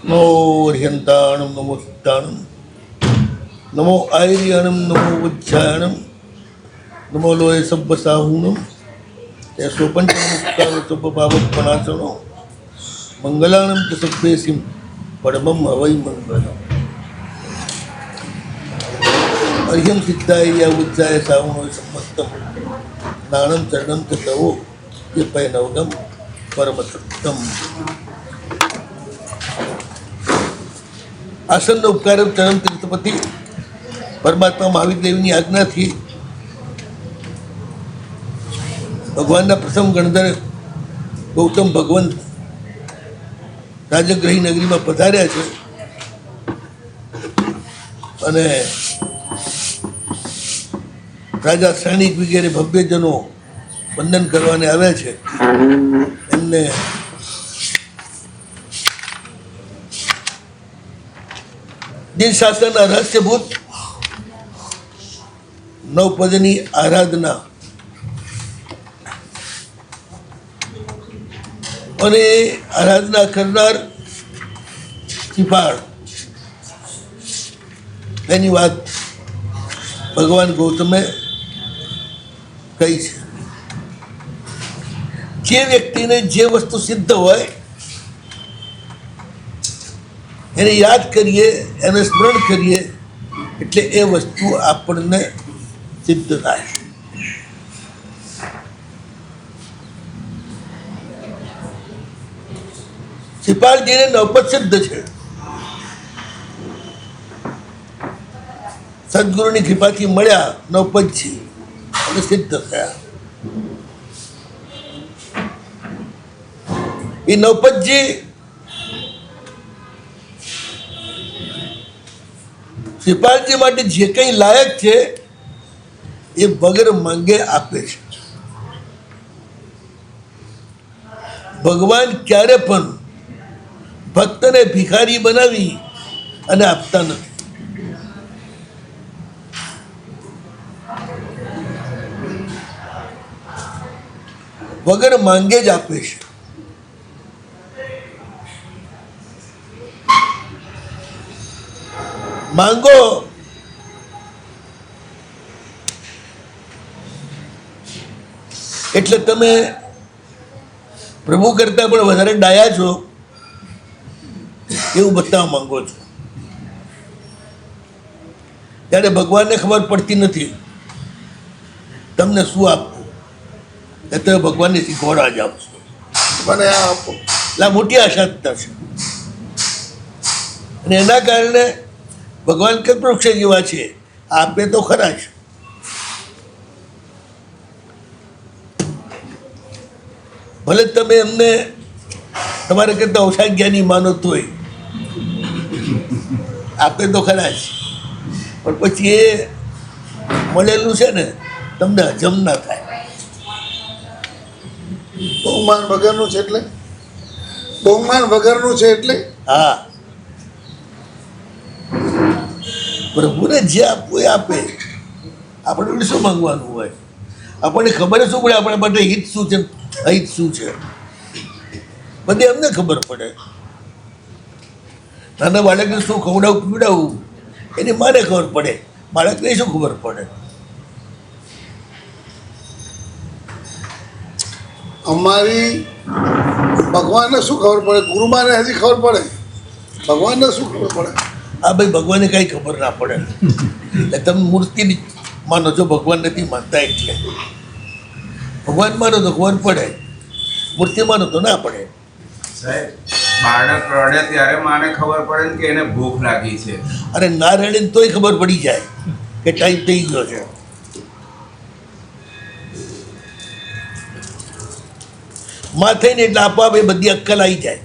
नमो अर्यन्ताणं नमो सिद्धाणं नमो आयर्याणं नमो वज्रायणं नमो लोय सब्बसाहूणं या स्वपंचमुक्तान स्वपावत्पनासनो मंगलानं च सभ्येसिं परमं हवै मंगलम् अर्यं सिद्धाय या वज्राय साहूणो सम्मत्तं नाणं चरणं च तवो यपैनवगं परमसत्यम् आसन उपकार चरण तीर्थपति परमात्मा महावीर देवनी आज्ञा थी भगवान प्रथम गणधर गौतम भगवंत राजग्रही नगरी में पधार्या है અને રાજા સૈનિક વગેરે ભવ્યજનો વંદન કરવાને આવ્યા છે એમને દિન શાસ્ત્રના રહસ્યભૂત નવપદની આરાધના અને આરાધના કરનાર સિપાળ એની વાત ભગવાન ગૌતમે કહી છે. જે વ્યક્તિને જે વસ્તુ સિદ્ધ હોય એને યાદ કરીએ, એને સ્મરણ કરીએ એટલે એ વસ્તુ આપણને સિદ્ધ થાય. સિપાળજીને નવપદ સિદ્ધ છે. સદગુરુની કૃપાથી મળ્યા નવપદજી અને સિદ્ધ થયા. એ નવપદજી સિપાળજી માટે જે કંઈ લાયક છે એ વગર માંગે આપે છે. ભગવાન ક્યારે પણ ભક્તને ભિખારી બનાવી અને આપતા નથી. વગર માંગે જ આપે છે. માંગો એટલે તમે પ્રભુ કરતા પણ વધારે ડાયા છો એવું બતાવવા માંગો છો. ત્યારે ભગવાનને ખબર પડતી નથી તમને શું આપવું, એ તો ભગવાનને શીખવાડવા જ આપશો. મને આ આપો એટલે મોટી આશા થશે. અને એના કારણે ભગવાન કલ્પવૃક્ષ જેવા છે, આપે તો ખરા જ. ભલે તમે એમને તમારા કરતા ઓછા જ્ઞાની માનો તોય આપે તો ખરા જ, પણ પછી એ મળેલું છે ને તમને હજમ ના થાય. બહુમાન વગરનું છે એટલે બહુમાન વગરનું છે એટલે હા, પ્રભુને જે આપવું એ આપે. આપણે શું માંગવાનું હોય? આપણને ખબર શું પડે આપણા માટે હિત શું છે, અહિત શું છે, બધી અમને ખબર પડે. નાના બાળકને શું ખવડાવું પીવડાવવું એની માને ખબર પડે, બાળકને શું ખબર પડે? અમારી ભગવાનને શું ખબર પડે? ગુરુમાને હજી ખબર પડે, ભગવાનને શું ખબર પડે? હા ભાઈ, ભગવાનને કાંઈ ખબર ના પડે. એટલે તમે મૂર્તિની માનો છો, ભગવાન નથી માનતા. એટલે ભગવાન માનો તો ખબર પડે, મૂર્તિ માનો તો ના પડે. સાહેબ, બાળક રડે ત્યારે માને ખબર પડે ને કે એને ભૂખ લાગી છે. અરે ના રડે ને તોય ખબર પડી જાય કે ટાઈમ થઈ ગયો છે. માં થઈને એટલે આપોઆપ એ બધી અક્કલ આવી જાય.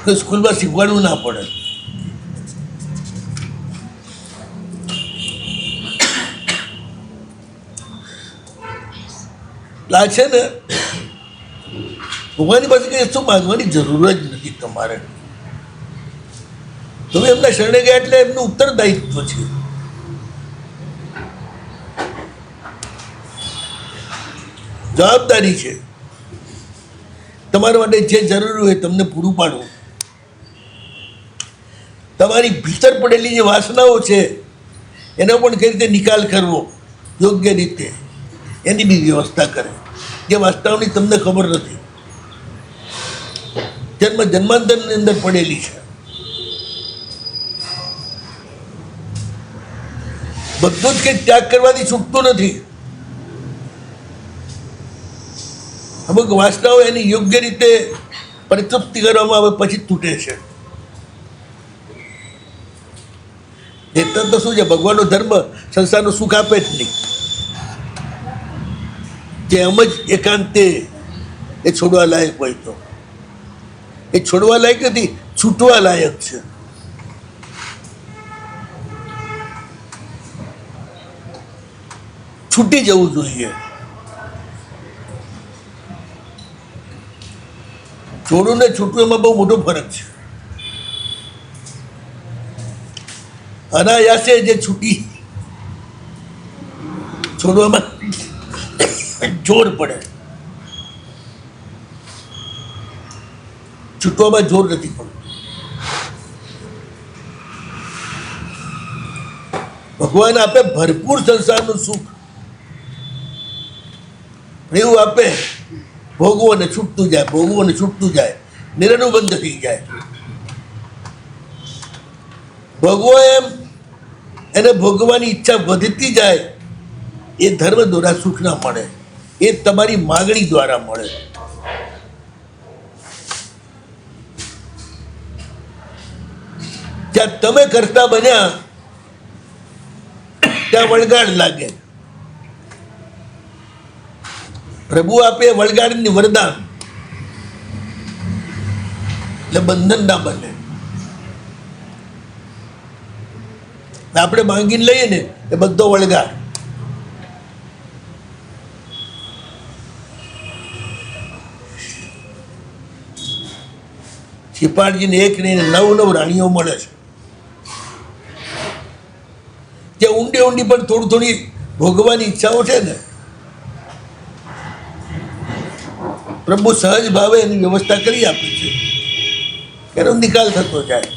કોઈ સ્કૂલમાં શીખવાડવું ના પડે. આ છે ને ભગવાનની પાસે કંઈ શું માંગવાની જરૂર જ નથી તમારે. તમે એમના શરણે ગયા એટલે એમનું ઉત્તરદાયિત્વ છે. જવાબદારી છે. તમારા માટે જે જરૂરી હોય તમને પૂરું પાડવું. તમારી ભીતર પડેલી જે વાસનાઓ છે એનો પણ કઈ રીતે નિકાલ કરવો યોગ્ય રીતે, એની બી વ્યવસ્થા કરે. જે વાસનાઓની તમને ખબર નથી, જન્માંતરની અંદર પડેલી છે. બધું જ કંઈ ત્યાગ કરવાથી છૂટતું નથી. અમુક વાસનાઓ એની યોગ્ય રીતે પરિતૃપ્તિ કરવામાં આવે પછી તૂટે છે. એટલે તો શું છે, ભગવાનનો ધર્મ સંસારનું સુખ આપે જ નહીં. જે એમ જ એકાંતે એ છોડવા લાયક હોય તો એ છોડવા લાયક નથી, છૂટવા લાયક છે. છૂટી જવું જોઈએ. છોડવું ને છૂટવું એમાં બહુ મોટો ફરક છે. અનાયાસે જે છૂટી છોડવામાં જોર પડે, છૂટવામાં જોર નથી પડતું. ભગવાન આપે ભરપૂર સંસારનું સુખ, એવું આપે ભોગવો ને છૂટતું જાય, ભોગવો ને છૂટતું જાય, નિરનું બંધ થઈ જાય. ભોગવો એમ એને ભોગવાની ઈચ્છા વધતી જાય, એ ધર્મ દ્વારા સુખ ના મળે, એ તમારી માગણી દ્વારા મળે. જ્યાં તમે કરતા બન્યા ત્યાં વળગાડ લાગે. પ્રભુ આપે વળગાડની વરદાન, એટલે બંધન ના બને. આપણે માંગીને લઈએ ને એ બધો વળગાડ. શિપાળજીને એક ને 9 રાણીઓ મળે છે. જે ઊંડી ઊંડી પણ થોડી ભોગવાની ઈચ્છાઓ છે ને, પ્રભુ સહજ ભાવે એની વ્યવસ્થા કરી આપે છે, એનો નિકાલ થતો જાય.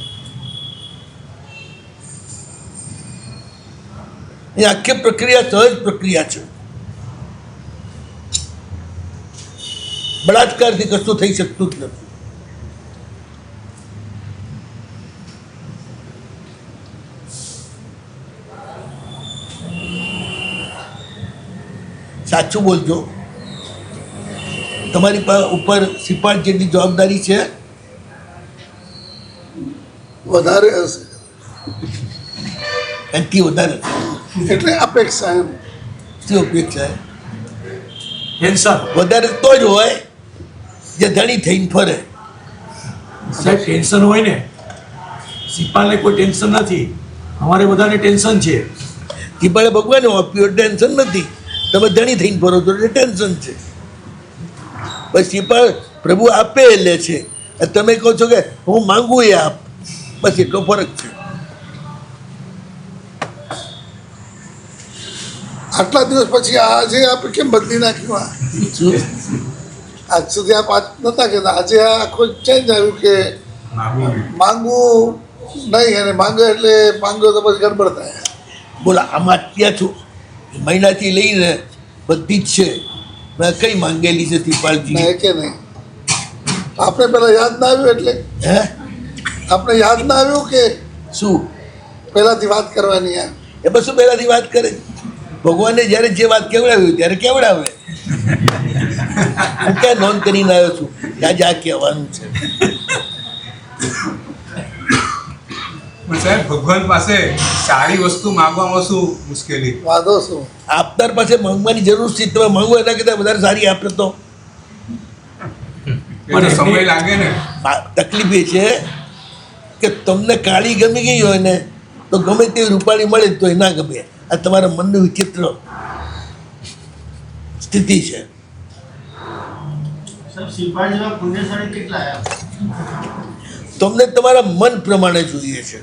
એ આખી પ્રક્રિયા સહજ પ્રક્રિયા છે. બળાત્કારથી કશું થઈ શકતું જ નથી. સાચું બોલજો, તમારી ઉપર સિપાટ જેટલી જવાબદારી છે, વધારે હશે એનાથી વધારે એટલે અપેક્ષા એમ. શું અપેક્ષા? ટેન્શન વધારે તો જ હોય જે ધણી થઈને ફરે. સાહેબ ટેન્શન હોય ને, સિપાલને કોઈ ટેન્શન નથી, અમારે બધાને ટેન્શન છે. સિપાળે ભગવાને આપ્યું ટેન્શન નથી, તમે ધણી થઈને ફરો છો એટલે ટેન્શન છે. બસ સિપાળ પ્રભુ આપે એ લે છે, તમે કહો છો કે હું માંગુ એ આપ, બસ એટલો ફરક છે. આટલા દિવસ પછી આજે આપણે કેમ બદલી નાખ્યું? આજ સુધી આપ નતા કહેતા, આજે આ આખો ચેન્જ આવ્યું કે માંગવું નહીં, અને માંગે એટલે માંગો તો પછી ગડબડ થાય. બોલા આમાં ત્યાં છું મહિનાથી લઈને બધી જ છે, મેં કઈ માંગેલી છે સિપાળજી? નહીં કે નહીં, આપણે પેલા યાદ ના આવ્યું એટલે હે આપણે યાદ ના આવ્યું કે શું પહેલાથી વાત કરવાની? યાર એ બસ પહેલાથી વાત કરે. ભગવાને જ્યારે જે વાત કેવડાવ્યું ત્યારે કેવડાવે. હું ક્યાં નોંધ કરીને આવ્યો છું કે આજે આ કહેવાનું છે? સાહેબ ભગવાન પાસે સારી વસ્તુ માંગવામાં શું મુશ્કેલી? વાંધો શું? આપનાર પાસે માંગવાની જરૂર છે, તમે માંગો એના કરતાં વધારે સારી આપે તો. એ તો સમય લાગે ને. તકલીફ એ છે કે તમને કાળી ગમી ગઈ હોય ને તો ગમે તેવી રૂપાળી મળે તો એ ના ગમે. આ તમારા મનનું વિચિત્ર સ્થિતિ છે. તમને તમારા મન પ્રમાણે જોઈએ છે.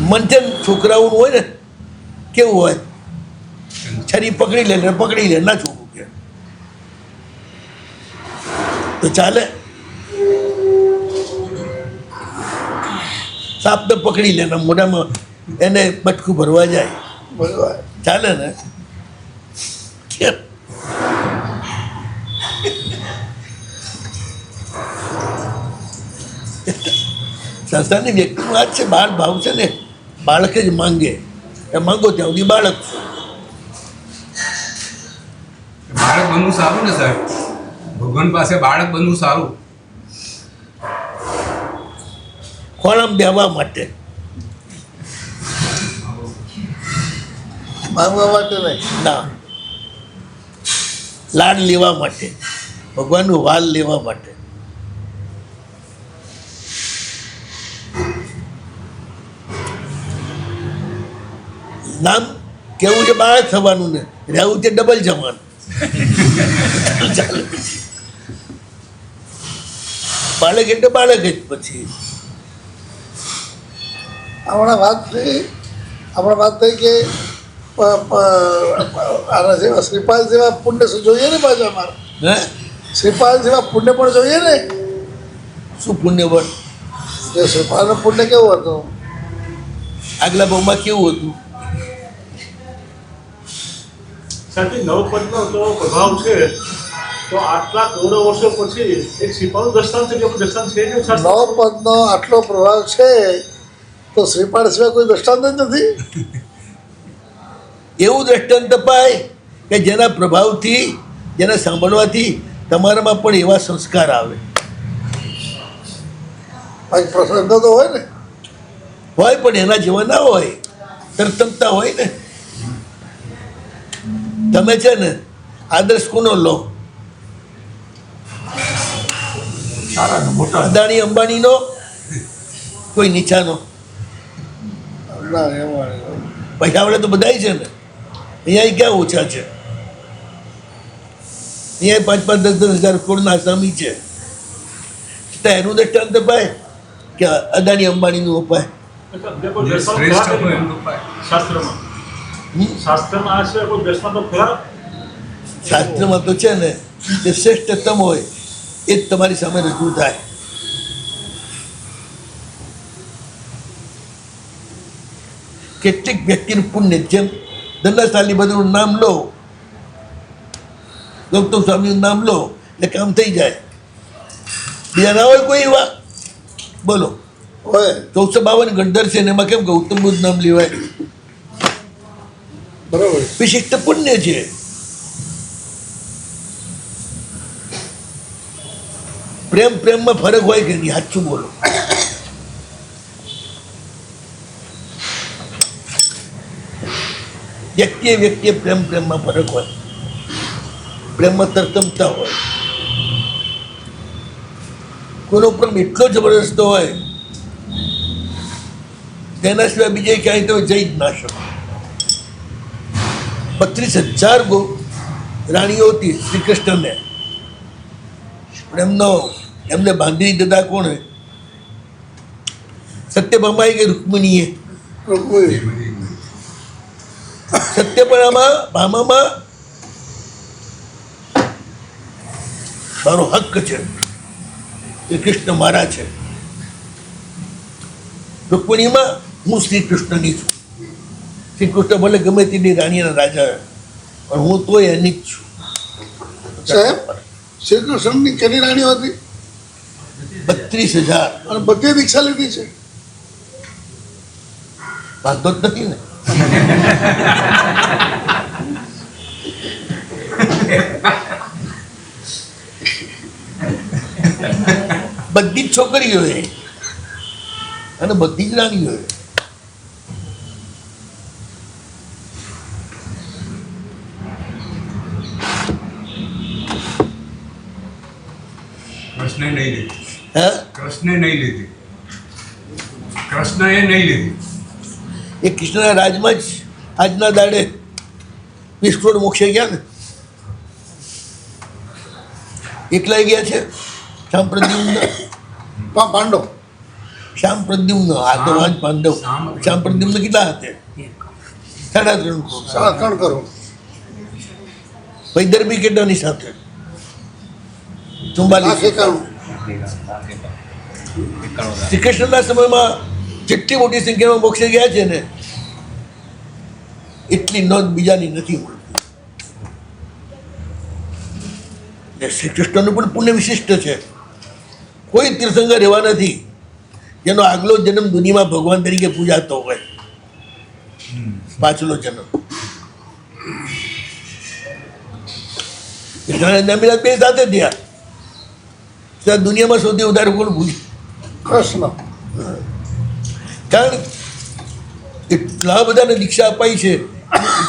મન છે છોકરાઓનું હોય ને, કેવું હોય, છરી પકડી લે ને પકડી લે, ના છોકરું કે તો ચાલે. સાપને પકડી લે ને મોઢામાં એને બટકું ભરવા જાય, બરોબર. ચાલે ને? કેમ? સંસ્થાની વ્યક્તિની વાત છે. બાળ ભાવ છે ને, બાળક જ માંગે. એ માંગો ત્યાં સુધી બાળક છો. બાળક બનવું સારું ને સાહેબ, ભગવાન પાસે બાળક બનવું સારું. ખોળામાં બેહવા માટે, માંગવા માટે નહીં. ના, લાડ લેવા માટે, ભગવાનનું વાલ લેવા માટે. નામ કેવું છે બાળક થવાનું ને રહેવું છે ડબલ જવાનું. ચાલે. બાળક એટલે બાળક જ પછી. હમણાં વાત થઈ કે આના જેવા શ્રીપાલ જેવા પુણ્ય જોઈએ ને પાછું અમારે. હે? શ્રીપાલ જેવા પુણ્ય પણ જોઈએ ને. શું પુણ્ય બળ? જે શ્રીપાલનું પુણ્ય કેવું હતું? આગલા ભાવમાં કેવું હતું? સાહેબ નવપદનો તો પ્રભાવ છે, તો આટલા કરોડો વર્ષો પછી એક શ્રીપાલનું દ્રષ્ટાંત છે કે દ્રષ્ટાંત છે નહીં સાહેબ? નવપદનો આટલો પ્રભાવ છે તો શ્રીપાલ સિવાય કોઈ દ્રષ્ટાંત જ નથી. એવું દ્રષ્ટાંત અપાય કે જેના પ્રભાવથી, જેને સાંભળવાથી તમારામાં પણ એવા સંસ્કાર આવે. બાકી પ્રસંગ તો હોય ને. હોય પણ એના જેવા ના હોય, તરતમતા હોય ને. તમે છે ને આદર્શ કોનો લો? સારા ને મોટા. અદાણી અંબાણીનો, કોઈ નીચાનો? ના એમાં નહીં. પૈસાવાળા તો બધાય છે ને. અહીંયા ક્યાં ઓછા છે? અહીંયા 5-10 હજાર કરોડના આસામી છે. તો એનું દ્રષ્ટાંત અપાય કે અદાણી અંબાણીનું અપાય? કોઈ દ્રષ્ટાંત શ્રેષ્ઠ ખરા હોય કે એમનું પાય. શાસ્ત્રમાં શાસ્ત્રમાં આ સિવાય કોઈ દ્રષ્ટાંતો ખરા? શાસ્ત્રમાં તો છે ને જે શ્રેષ્ઠતમ હોય એ જ તમારી સામે રજૂ થાય. કેટલીક વ્યક્તિનું પુણ્ય, જેમ ધનશાલી બધું નામ લો, ગૌતમ સ્વામીનું નામ લો એટલે કામ થઈ જાય. બીજા ના હોય કોઈ એવા? બોલો. હોય 1452 ગણધર છે ને એમાં કેમ ગૌતમ બુદ્ધ નામ લેવાય? બરોબર. વિશિષ્ટ પુણ્ય છે. પ્રેમમાં ફરક હોય કે નહીં? સાચું બોલો. વ્યક્તિએ પ્રેમમાં ફરક હોય. પ્રેમમાં તરતમતા હોય. કોઈનો પ્રેમ એટલો જબરદસ્ત હોય તેના સિવાય બીજે ક્યાંય તો જઈ જ ના શકો. 32,000 રાણીઓ હતી શ્રી કૃષ્ણને, પણ એમને બાંધી દીધા કોણે? સત્યભામાએ કે રૂકમિણીએ? સત્યભામામાં મારો હક છે, શ્રી કૃષ્ણ મારા છે. રૂકમિણીમાં હું શ્રી કૃષ્ણની છું. શ્રી કૃષ્ણ ભલે ગમે તેની રાણીના રાજા, પણ હું તોય એની જ છું. સાહેબ શ્રી કૃષ્ણની કેટલી રાણીઓ હતી? 32,000. અને બધી દીક્ષા લીધી છે. વાંધો જ નથી ને. બધી જ છોકરીઓએ અને બધી જ રાણીઓએ. કૃષ્ણે નહીં લીધી. હે? કૃષ્ણે નહીં લીધી. કૃષ્ણએ નહીં લીધી. એ કૃષ્ણના રાજમાં જ આજના દાડે 20 કરોડ મોક્ષે ગયા ને. એકલા ગયા છે. શ્યામ પ્રદ્યુમ્ન પાંડવ શ્યામ પ્રદ્યુમ્ન આ તો રાજ પાંડવ. શ્યામ પ્રદ્યુમ્ન કેટલા હતા? 3.5 કરોડ. 3.5 કરોડ. વૈદર્ભી કેટલાની સાથે? 44 એકાણું. શ્રી કૃષ્ણના સમયમાં જેટલી મોટી સંખ્યામાં મોક્ષે ગયા છે ને એટલી નોંધ બીજાની નથી મળતી. ને શ્રી કૃષ્ણનું પણ પુણ્ય વિશિષ્ટ છે. કોઈ તીર્થંકર એવા નથી જેનો આગલો જન્મ દુનિયામાં ભગવાન તરીકે પૂજાતો હોય, પાછલો જન્મ. કૃષ્ણ બે સાથે થયા, દુનિયામાં સૌથી વધારે કોણ પૂજ્યું? કૃષ્ણ. કારણ એટલા બધાને દીક્ષા અપાઈ છે,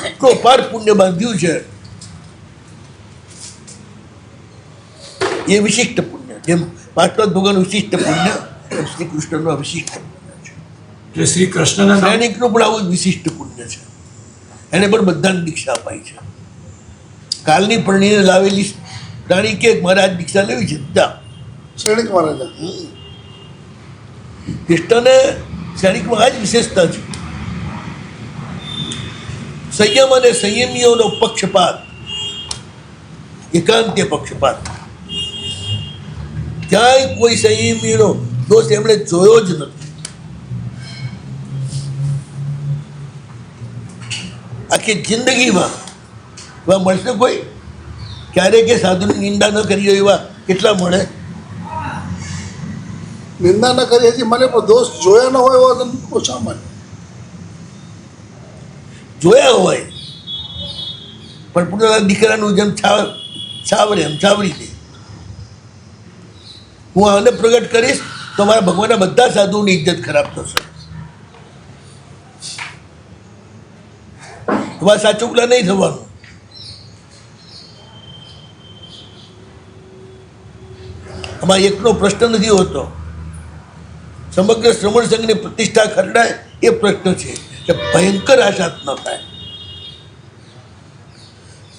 એટલો પાર પુણ્ય બાંધ્યું છે. એ વિશિષ્ટ પુણ્ય, જેમ પાંચમા ભગવાનનું વિશિષ્ટ પુણ્ય એમ શ્રી કૃષ્ણનું વિશિષ્ટ પુણ્ય છે. એટલે શ્રી કૃષ્ણના નામ સૈનિકનું પણ આવું જ વિશિષ્ટ પુણ્ય છે. એને પણ બધાને દીક્ષા અપાઈ છે. કાલની પરણીને લાવેલી રાણી કે મારે આજ દીક્ષા લેવી છે, જા. શ્રેણિક મહારાજા. કૃષ્ણને સૈનિકમાં આ જ વિશેષતા છે. સંયમ અને સંયમીઓનો પક્ષપાત, એકાંત્ય પક્ષપાત. ક્યાંય કોઈ સંયમીનો દોષ એમણે જોયો જ નથી. આખી જિંદગીમાં એવા મળશે કોઈ? ક્યારેક કે સાધુની નિંદા ન કરી હોય એવા કેટલા મળે? નિંદા ન કરી હજી મને પણ દોષ જોયા ન હોય એવો તો ઓછા મને. જોયા હોય પણ પોતાના દીકરાનું જેમ છાવરે એમ છાવરી દે. હું આને પ્રગટ કરીશ તો મારા ભગવાનના બધા સાધુની ઇજ્જત ખરાબ થશે. તમારે સાચુકલા નહીં થવાનું. આમાં એકનો પ્રશ્ન નથી હોતો. સમગ્ર શ્રમણ સંઘની પ્રતિષ્ઠા ખરડાય એ પ્રશ્ન છે કે ભયંકર આશાત ન થાય.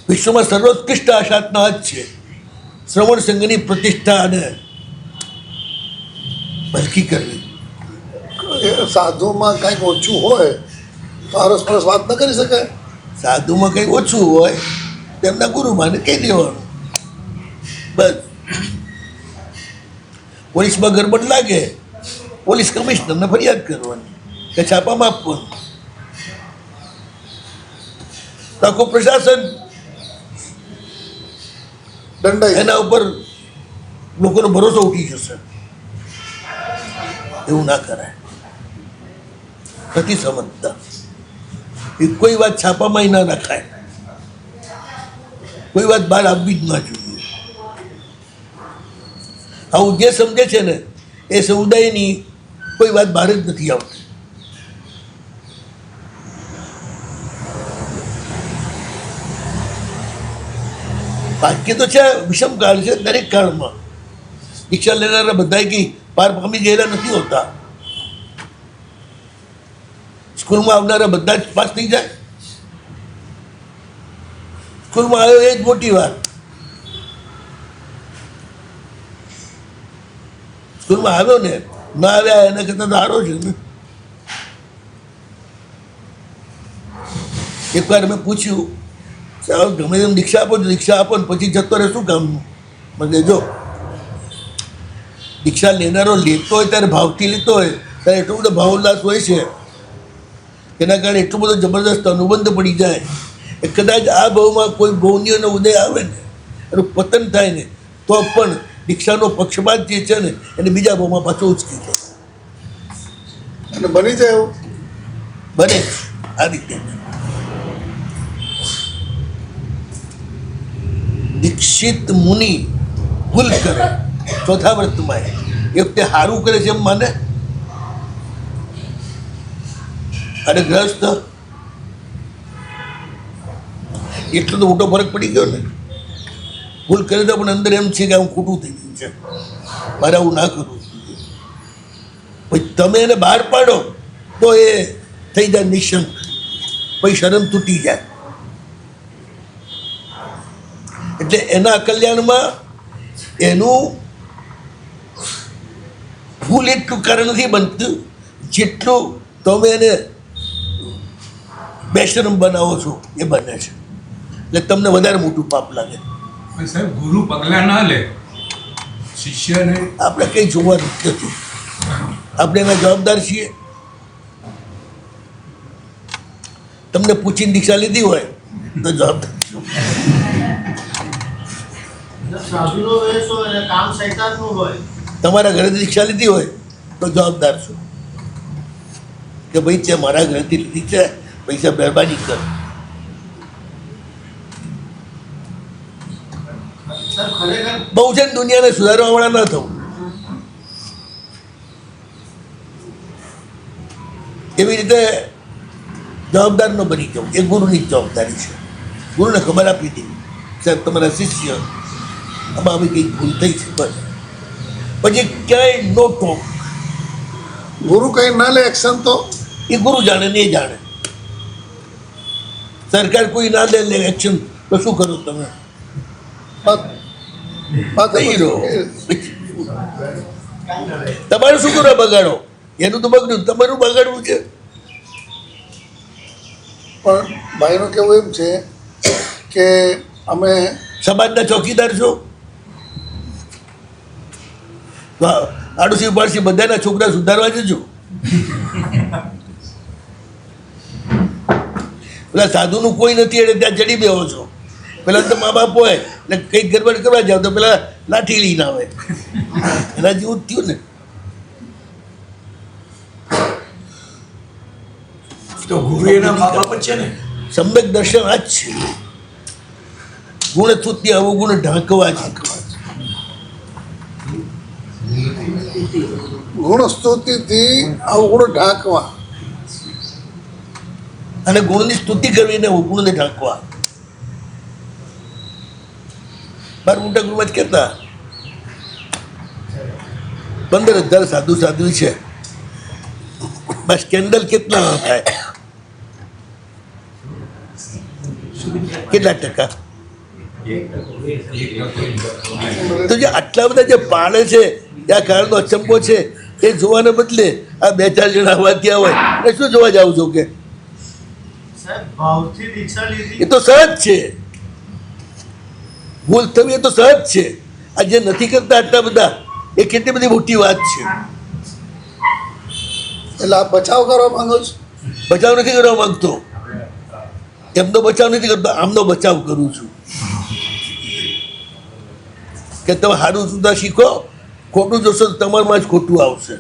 વિશ્વમાં સર્વોત્કૃષ્ટ આશાતના જ છે શ્રવણ સંઘની પ્રતિષ્ઠા અને ભરકી કરવી. એ સાધુમાં કાંઈક ઓછું હોય તો અરસપરસ વાત ન કરી શકાય. સાધુમાં કંઈ ઓછું હોય તેમના ગુરુમાને કહી દેવાનું. બસ. પોલીસમાં ગરબડ લાગે, પોલીસ કમિશનરને ફરિયાદ કરવાની કે છાપામાં આપવાનું. તો આખું પ્રશાસન દંડાઈ એના ઉપર લોકોનો ભરોસો ઉઠી જશે. એવું ના કરાય. નથી સમજતા. એ કોઈ વાત છાપામાં ના નખાય, કોઈ વાત બહાર આવવી જ ના જોઈએ. આવું જે સમજે છે ને એ સમુદાયની કોઈ વાત બહાર જ નથી આવતી. બાકી તો છે વિષમ કાળ છે. દરેક કાળમાં દીક્ષા લેનારા બધા કંઈ પાર પામી ગયેલા નથી હોતા. સ્કૂલમાં આવનારા બધા જ પાસ થઈ જાય. સ્કૂલમાં આવ્યો એ જ મોટી વાત. સ્કૂલમાં આવ્યો ને ના આવ્યા એના કરતા તો સારો છે ને. એકવાર મેં પૂછ્યું સાહેબ ગમે તેમ દીક્ષા આપો, દીક્ષા આપો ને પછી જતો રહે શું કામનું? મને જો દીક્ષા લેનારો લેતો હોય ત્યારે ભાવથી લેતો હોય ત્યારે એટલો બધો ભાવોલ્લાસ હોય છે એના કારણે એટલો બધો જબરદસ્ત અનુબંધ પડી જાય એ કદાચ આ ભાવમાં કોઈ ભૌન્યનો ઉદય આવે ને એનું પતન થાય ને તો પણ દીક્ષાનો પક્ષપાત જે છે ને એને બીજા ભાવમાં પાછો ઉચકી જાય. અને બની જાય એવું બને આ રીતે. દીક્ષિત મુનિ ભૂલ કરે ચોથા વ્રતમાં એ વખતે સારું કરે છે એમ માને. અને ગ્રસ્ત એટલો તો મોટો ફરક પડી ગયો ને. ભૂલ કરે તો પણ અંદર એમ છે કે હું ખોટું થઈ ગયું છે, મારે આવું ના કરવું. પછી તમે એને બહાર પાડો તો એ થઈ જાય નિશંક, પછી શરમ તૂટી જાય. એટલે એના કલ્યાણમાં એનું ભૂલ એટલું કારણ નથી બનતું જેટલું તમે એને બેશરમ બનાવો છો એ બને છે. એટલે તમને વધારે મોટું પાપ લાગે. સાહેબ ગુરુ પગલાં ના લે શિષ્યને આપણે કંઈ જોવાનું જ નથી. આપણે એના જવાબદાર છીએ. તમને પૂછીને દીક્ષા લીધી હોય તો જવાબદાર છો. સાધુનો વેશ હોય અને કામ શૈતાનનું હોય. તમારા ઘરેથી દીક્ષા લીધી હોય તો જવાબદાર છો કે ભાઈ છે મારા ઘરેથી લીધી છે, પૈસા મહેરબાની કર. સર ખરેખર બહુ છે ને દુનિયાને સુધારવા વાળા ન થવું. એવી રીતે જવાબદાર ન બની જવું એ ગુરુની જ જવાબદારી છે. ગુરુને ખબર આપી દીધી સાહેબ તમારા શિષ્ય આમાં આવી કંઈક ભૂલ થઈ છે બસ. પછી ક્યાંય નો ટોક. ગુરુ કઈ ના લે એક્શન તો એ ગુરુ જાણે ને એ જાણે. સરકાર કોઈ ના લે એક્શન તો શું કરો તમે? થઈ રહો. તમારે શું કરો બગાડો? એનું તો બગડ્યું, તમારું બગાડવું છે. પણ ભાઈનું કેવું એમ છે કે અમે સમાજના ચોકીદાર છો. આડોશી પાડોશી બધાના છોકરા સુધારવા જજો. પેલા સાધુનું કોઈ નથી એટલે ત્યાં ચડી બેહો છો. પેલા તો મા બાપ હોય એટલે કંઈક ગરબડ કરવા જાવ તો પેલા લાઠી લઈને આવે. એના જેવું જ થયું ને. તો ગુરુ એના મા બાપ જ છે ને. સમ્યક દર્શન આ જ છે. ગુણ સ્તુતિ અવગુણ ઢાંકવા છે. ગુણ સ્તુતિથી અવગુણ ઢાંકવા અને ગુણની સ્તુતિ કરવી ને અવગુણને ઢાંકવા. બાર મોટા ગુરુમાં જ કહેતા 15,000 સાધુ સાધુ છે, બસ કેન્ડલ કેટલા થાય? કેટલા ટકા? તો જે આટલા બધા જે પાળે છે ત્યાં કારણનો અચંબો છે એ જોવાને બદલે આ 2-4 જણા આવવા ત્યાં હોય એટલે શું જોવા જાવ છો કે? સાહેબ ભાવથી દીક્ષા લીધી. એ તો સહજ છે. ભૂલ થવી એ તો સહજ છે. આ જે નથી કરતા આટલા બધા એ કેટલી બધી મોટી વાત છે. એટલે આ બચાવ કરવા માંગો છો? બચાવ નથી કરવા માંગતો. એમનો બચાવ નથી કરતો, આમનો બચાવ કરું છું કે તમે સારું સુધા શીખો. ખોટું જોશો તો તમારામાં જ ખોટું આવશે.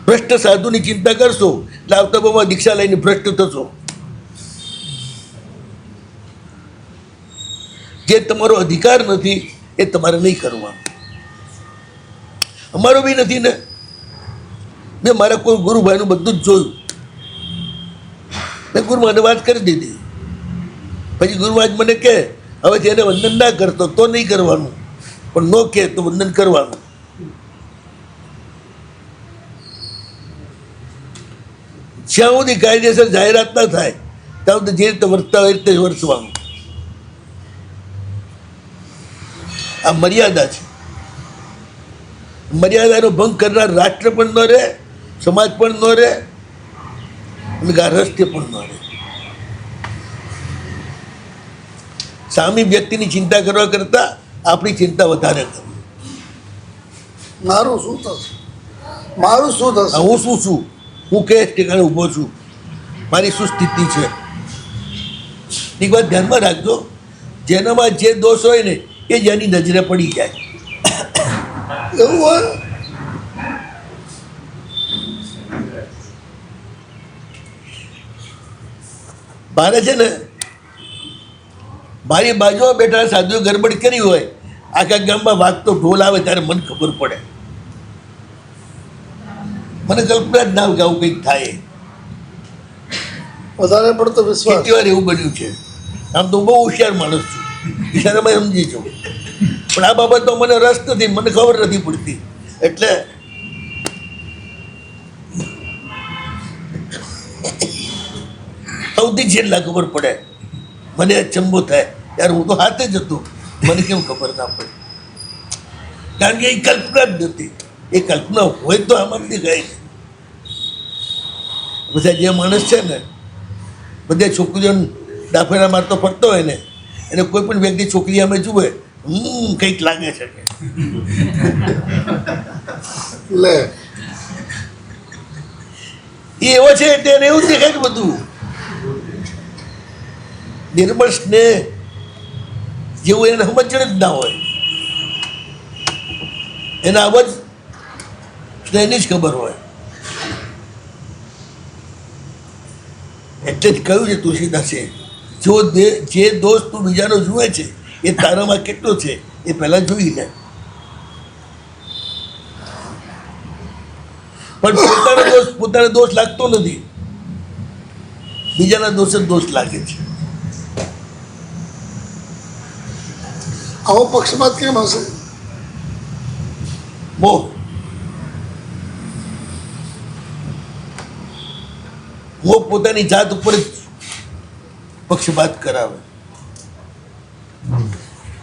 ભ્રષ્ટ સાધુની ચિંતા કરશો એટલે આવતા બહુમાં દીક્ષા લઈને ભ્રષ્ટ થશો. જે તમારો અધિકાર નથી એ તમારે નહીં કરવાનું. અમારો બી નથી ને. મેં મારા કોઈ ગુરુભાઈનું બધું જ જોયું. મેં ગુરુમાને વાત કરી દીધી. પછી ગુરુમાં મને કહે હવે જેને વંદન ના કરતો તો નહીં કરવાનું, પણ ન કહે તો વંદન કરવાનું. જ્યાં સુધી કાયદેસર જાહેરાત ના થાય ત્યાં સુધી જે રીતે વર્તતા હોય એ રીતે વર્તવાનું. આ મર્યાદા છે. મર્યાદાનો ભંગ કરનાર રાષ્ટ્ર પણ ન રહે, સમાજ પણ ન રહે અને ગાર્હસ્થ્ય પણ ન રહે. સામી વ્યક્તિની ચિંતા કરવા કરતા આપણી ચિંતા વધારે કરવી. મારું શું થશે? મારું શું થશે? હું શું છું? હું કયા ઠેકાણે ઊભો છું? મારી શું સ્થિતિ છે? એક વાત ધ્યાનમાં રાખજો, જેનામાં જે દોષ હોય ને એ જેની નજરે પડી જાય. એવું હોય? મારે છે ને મારી બાજુમાં બેઠા સાધુએ ગરબડ કરી હોય, આખા ગામમાં વાગતો ઢોલ આવે ત્યારે મને ખબર પડે. મને કલ્પના જ ના કે આવું કંઈક થાય. વધારે પડતો વિશ્વાસ. કેટલી વાર એવું બન્યું છે. આમ તો હું બહુ હોશિયાર માણસ છું, ઈશારામાં સમજી છું, પણ આ બાબતમાં મને રસ નથી, મને ખબર નથી પડતી. એટલે સૌથી છેલ્લા ખબર પડે. મને અચંબો થાય ત્યારે હું તો હાથે જ હતો, મને કેમ ખબર ના પડે? કારણ કે એ કલ્પના જ નથી. એ કલ્પના હોય તો આમાં દેખાય છે. પછી જે માણસ છે ને બધે છોકરીઓને ડાફેરા મારતો ફરતો હોય ને એને કોઈ પણ વ્યક્તિ છોકરી અમે જુએ કંઈક લાગે છે કે લે એ એવો છે એટલે એને એવું જ દેખાય છે બધું. નિર્મળ સ્નેહ જેવું એને સમજણ જ ના હોય, એના આવા જ સ્નેહની જ ખબર હોય. એટલે જ કહ્યું છે તુલસીદાસે, જે દોષ તું બીજાનો જુએ છે એ તારામાં કેટલો છે એ પહેલા જોઈ લે. પણ પોતાનો દોષ લાગતો નથી, બીજાના દોષ જ દોષ લાગે છે. આવો પક્ષપાત કેમ હશે? મોહ પોતાની જાત ઉપર જ પક્ષપાત કરાવે.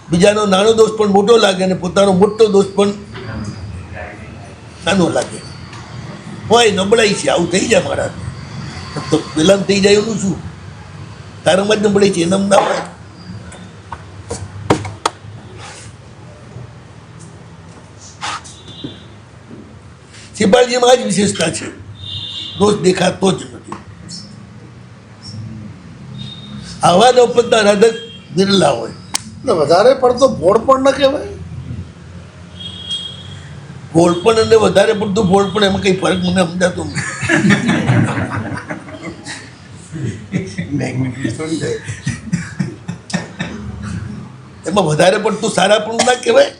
બીજાનો નાનો દોષ પણ મોટો લાગે અને પોતાનો મોટો દોષ પણ નાનો લાગે. હોય નબળાઈ છે, આવું થઈ જાય મારા તો પેલા થઈ જાય એનું શું? તારામાં જ નબળાઈ છે એનામ ના હોય. સિપાહીજીમાં આ જ વિશેષતા છે, દોષ દેખાતો જ નથી. આવા નવપતના રાધક બિરલા હોય. એટલે વધારે પડતો ભોળ પણ ન કહેવાય. ભોળપણ અને વધારે પડતું ભોળપણ એમાં કઈ ફરક મને સમજાતો નથી. એમાં વધારે પડતું સારા પણ ના કહેવાય.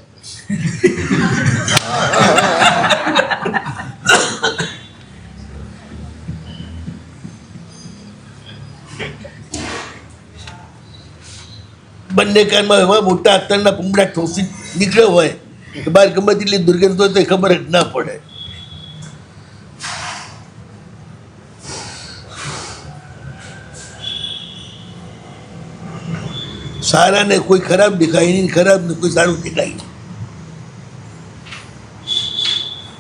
બંને કાનમાં એવા મોટા અત્યારના પૂમડા ઠોસી નીકળ્યો હોય કે બહાર ગમે તેટલી દુર્ગંધ હોય તો ખબર જ ના પડે. સારા ને કોઈ ખરાબ દેખાય નહીં, ખરાબ ને કોઈ સારું દેખાય.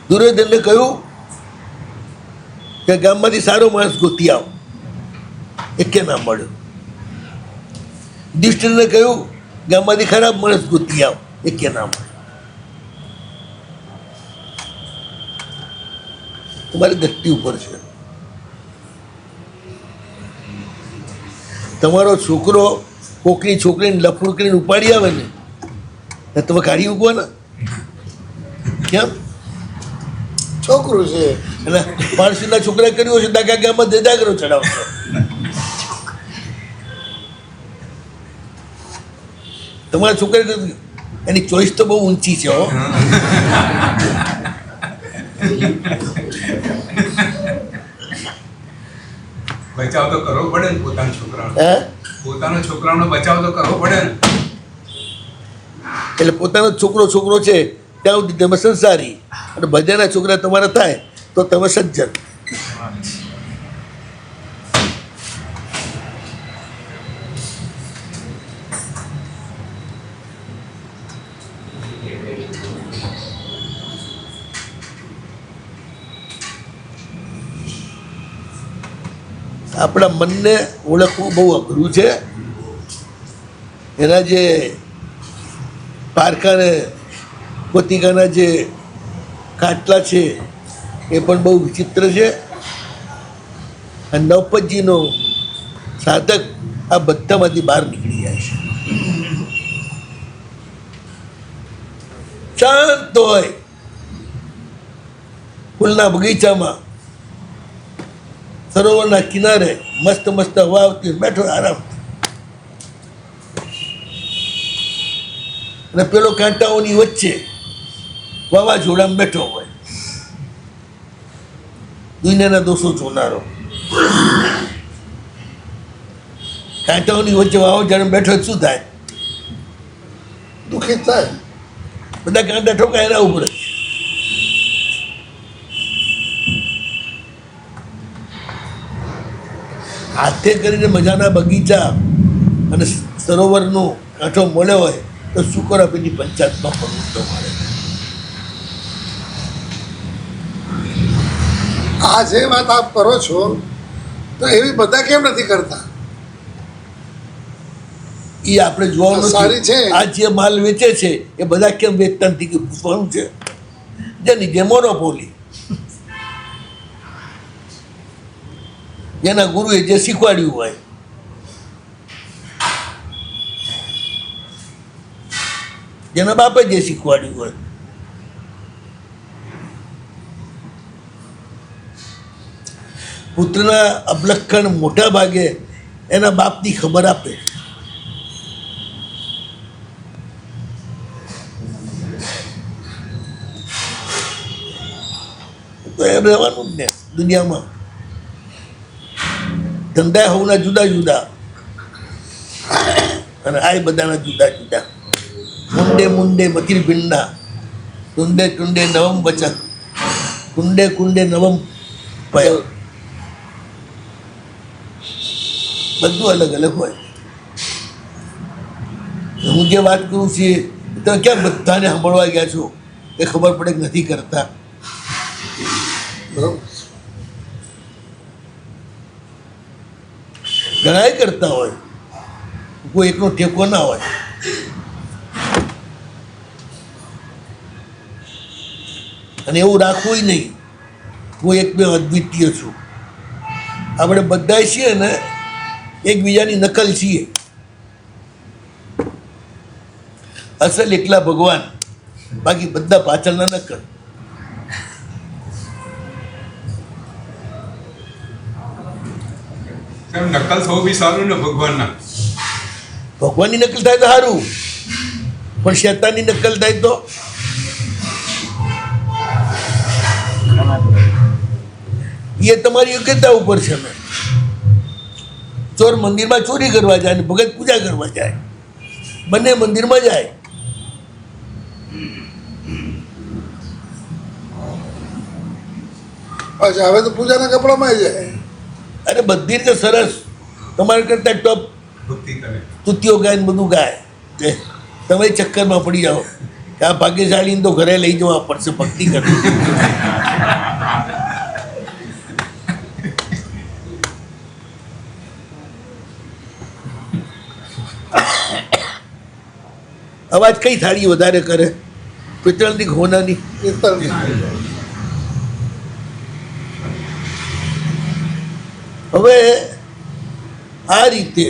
દુર્યોધનને કહ્યું કે ગામમાંથી સારો માણસ ગોતી આવો, એકે ના મળ્યો. યુધિષ્ઠિરને કહ્યું ગામમાંથી ખરાબ માણસ ગોતી આવો, એકે ના મળ્યો. તમારી દ્રષ્ટિ ઉપર છે. તમારો છોકરો કોકની છોકરીને લફડું કરીને ઉપાડી આવે ને તમે કાઢી મૂકવાના કેમ? છોકરું છે એટલે પાડોશીના છોકરા કર્યું છે દાગા ગામમાં દાગરો ચડાવશો. તમારા છોકરા એની ચોઈસ તો બહુ ઊંચી છે હો. બચાવ તો કરવો પડે ને પોતાના છોકરાનો. હે પોતાનો છોકરાનો બચાવ તો કરવો પડે ને. એટલે પોતાનો છોકરો છે ત્યાં સુધી તમે સંસારી અને બધાના છોકરા તમારા થાય તો તમે સજ્જન. આપણા મનને ઓળખવું બહુ અઘરું છે. એના જે પારકાને પોતિકાના જે ખાટલા છે એ પણ બહુ વિચિત્ર છે. અને નવપતજીનો સાધક આ બધામાંથી બહાર નીકળી જાય છે. શાંત હોય ફૂલના બગીચામાં સરોવરના કિનારે મસ્ત મસ્ત હવા આવતી, બેઠો આરામ. અને પેલો કાંટાઓની વચ્ચે વાવાઝોડામાં બેઠો હોય, દુનિયાના દોષો જોનારો. કાંટાઓની વચ્ચે વાવાઝોડામાં બેઠો શું થાય? દુઃખી થાય. બધા કાંટા ઠોકાય એના ઉપર. હાથે કરીને મજાના બગીચા અને સરોવરનો કાંઠો મળ્યો હોય તો શુકર આપીની પંચાયતમાં પણ ઊંચો મળે. આ જે વાત આપ કરો છો તો એવી બધા કેમ નથી કરતા? એ આપણે જોવાનું સારી છે. નથી. આ જે માલ વેચે છે એ બધા કેમ વેચતા નથી કે પૂછવાનું છે. જેની જે મોનોપોલી, જેના ગુરુએ જે શીખવાડ્યું હોય, જેના બાપે જે શીખવાડ્યું હોય. પુત્રના અબલખણ મોટા ભાગે એના બાપની ખબર આપે. તો એમ રહેવાનું જ ને દુનિયામાં. ધંધા હોવાના જુદા જુદા અને આ બધાના જુદા જુદા. મુંડે મુંડે મતિર ભિન્ના, ટુંડે ટુંડે નવમ વચન, કુંડે કુંડે નવમ પય. બધું અલગ અલગ હોય. હું જે વાત કરું છું તમે ક્યાં બધાને સાંભળવા ગયા છો એ ખબર પડે કે નથી કરતા. બરોબર. ઘણા કરતા હોય, કોઈ એકનો ટેકો ના હોય. અને એવું રાખવું નહીં. હું એક બે અદ્વિતીય છું. આપણે બધા છીએ ને એકબીજાની નકલ છીએ. અસલ એકલા ભગવાન, બાકી બધા પાછળના નકલ. સાહેબ નકલ થવું બી સારું ને ભગવાનના. ભગવાનની નકલ થાય તો સારું, પણ શેતાનની નકલ થાય તો એ તમારી યોગ્યતા ઉપર છે ને. ચોર મંદિરમાં ચોરી કરવા જાય ને ભગત પૂજા કરવા જાય, બંને મંદિરમાં જાય. પાછા હવે તો પૂજાના કપડામાં જાય. અરે બધી રીતે સરસ, તમારા કરતા ટોપ ભક્તિ કરે. તૃતીયો ગાય ને બધું ગાય. તે તમે ચક્કરમાં પડી જાઓ કે આ ભાગ્યશાળીને તો ઘરે લઈ જવા પડશે ભક્તિ કરવી. અવાજ કઈ થાળી વધારે કરે, પિત્તળની કે હોનાની? પિત્તળની. હવે આ રીતે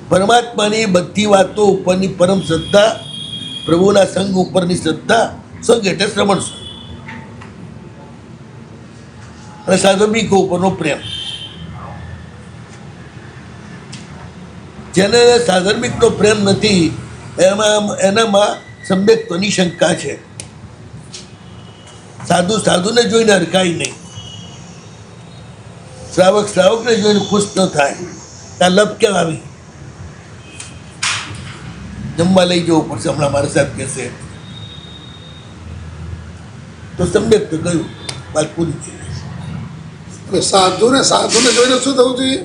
પરમાત્માની બધી વાતો ઉપરની પરમ શ્રદ્ધા, પ્રભુના સંગ ઉપરની શ્રદ્ધા, સંગ એટલે શ્રવણ સંગ, અને સાધમિકો ઉપરનો પ્રેમ. જેને સાધર્મિકનો પ્રેમ નથી એનામાં સમ્યક્ત્વની શંકા છે. સાધુ સાધુને જોઈને હરખાય નહીં, શ્રાવક શ્રાવકને જોઈને ખુશ ન થાય. આ લપ ક્યાં આવી? જમવા લઈ જવું પડશે હમણાં મારા સાહેબ કહેશે તો સમ્યક તો ગયું, વાત પૂરી થઈ. એટલે સાધુને જોઈને શું થવું જોઈએ?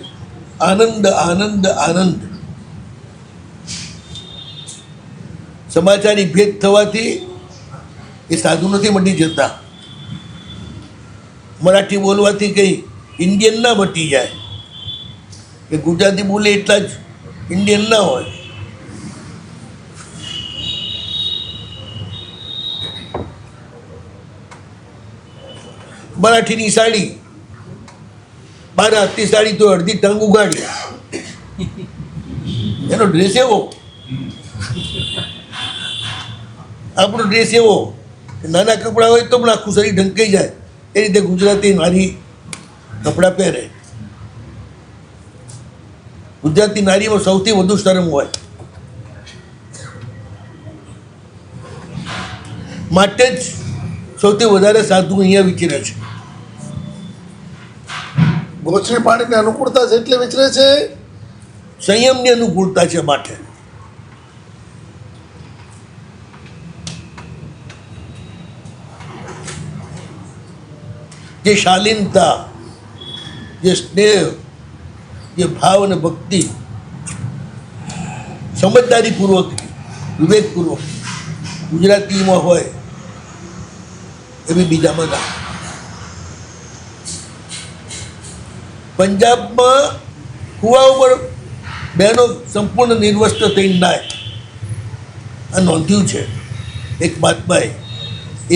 આનંદ આનંદ આનંદ. સમાચારની ભેદ થવાથી એ સાધુ નથી મટી જતા. મરાઠી બોલવાથી કંઈ ઇન્ડિયન ના મટી જાય, કે ગુજરાતી બોલે એટલા જ ઇન્ડિયન ના હોય. મરાઠીની સાડી, 12 હાથની સાડી તો અડધી ટંગ ઉગાડી, એનો ડ્રેસ એવો. આપણો ડ્રેસ એવો, નાના કપડાં હોય તો પણ આખું શરીર ઢંકાઈ જાય. એ રીતે ગુજરાતી નારી કપડાં પહેરે. ગુજરાતી નારીમાં સૌથી વધુ શરમ હોય, માટે જ સૌથી વધારે સાધુ અહીંયા વિચરે છે. ગોચરી પાણીની અનુકૂળતા છે એટલે વિચરે છે. સંયમની અનુકૂળતા છે માટે. જે શાલીનતા, જે સ્નેહ, જે ભાવ અને ભક્તિ સમજદારીપૂર્વક, વિવેકપૂર્વક ગુજરાતીમાં હોય એવી બીજામાં ના. પંજાબમાં કુવા ઉપર બહેનો સંપૂર્ણ નિર્વસ્ત્ર થઈને નાય. આ નોંધ્યું છે એક મહાત્માએ.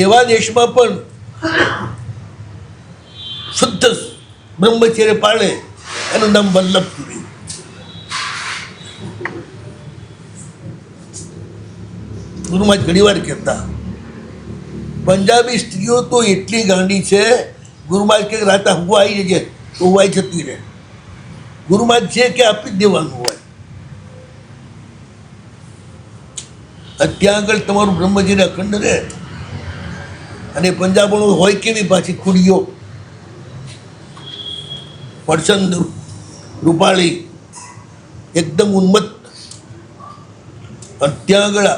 એવા દેશમાં પણ શુદ્ધ બ્રહ્મચર્ય પાળે એનું નામ વલ્લભપુરી. ગુરુમાં ઘણી વાર કહેતા પંજાબી સ્ત્રીઓ તો એટલી ગાંડી છે. ગુરુમાં કે રાતા હું આવી જજે તો હું આવી જતી રહે. ગુરુમાં જે કે આપી જ દેવાનું હોય. ત્યાં આગળ તમારું બ્રહ્મચર્ય અખંડ રહે. અને પંજાબણો હોય કેવી પાછી કુડીઓ, પડસંદ રૂપાળી, એકદમ ઉન્મત્ત. અને ત્યાં આગળ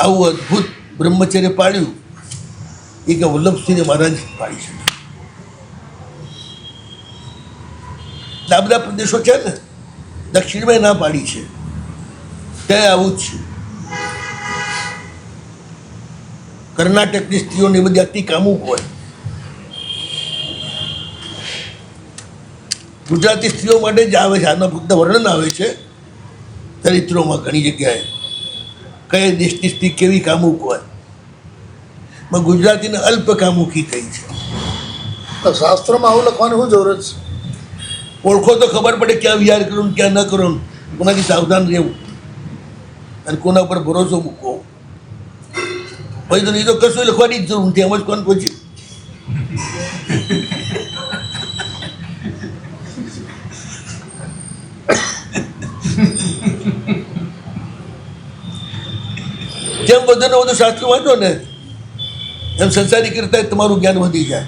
આવું અદ્ભુત બ્રહ્મચર્ય પાડ્યું એ કે વલ્લભસિંહ મહારાજ પાડી શકે. આ બધા પ્રદેશો છે ને દક્ષિણમાં ના પાડી છે, ત્યાં આવું જ છે. કર્ણાટકની સ્ત્રીઓને બધી અતિ કામુક હોય. ગુજરાતી સ્ત્રીઓ માટે જ આવે છે. આના ફક્ત વર્ણન આવે છે ચરિત્રોમાં ઘણી જગ્યાએ કયા દેશની સ્ત્રી કેવી કામુક હોય. ગુજરાતીને અલ્પ કામુકી કહી છે. શાસ્ત્રોમાં આવું લખવાની શું જરૂર છે? ઓળખો તો ખબર પડે ક્યાં વિચાર કરવું ને ક્યાં ન કરવું, કોનાથી સાવધાન રહેવું અને કોના પર ભરોસો મૂકવો. પછી તો નહીં તો કશું લખવાની જ જરૂર નથી. એમ જ કોણ પછી જેમ વધુ ને વધુ શાસ્ત્ર વાંચો ને એમ સંસારી કરતા તમારું જ્ઞાન વધી જાય.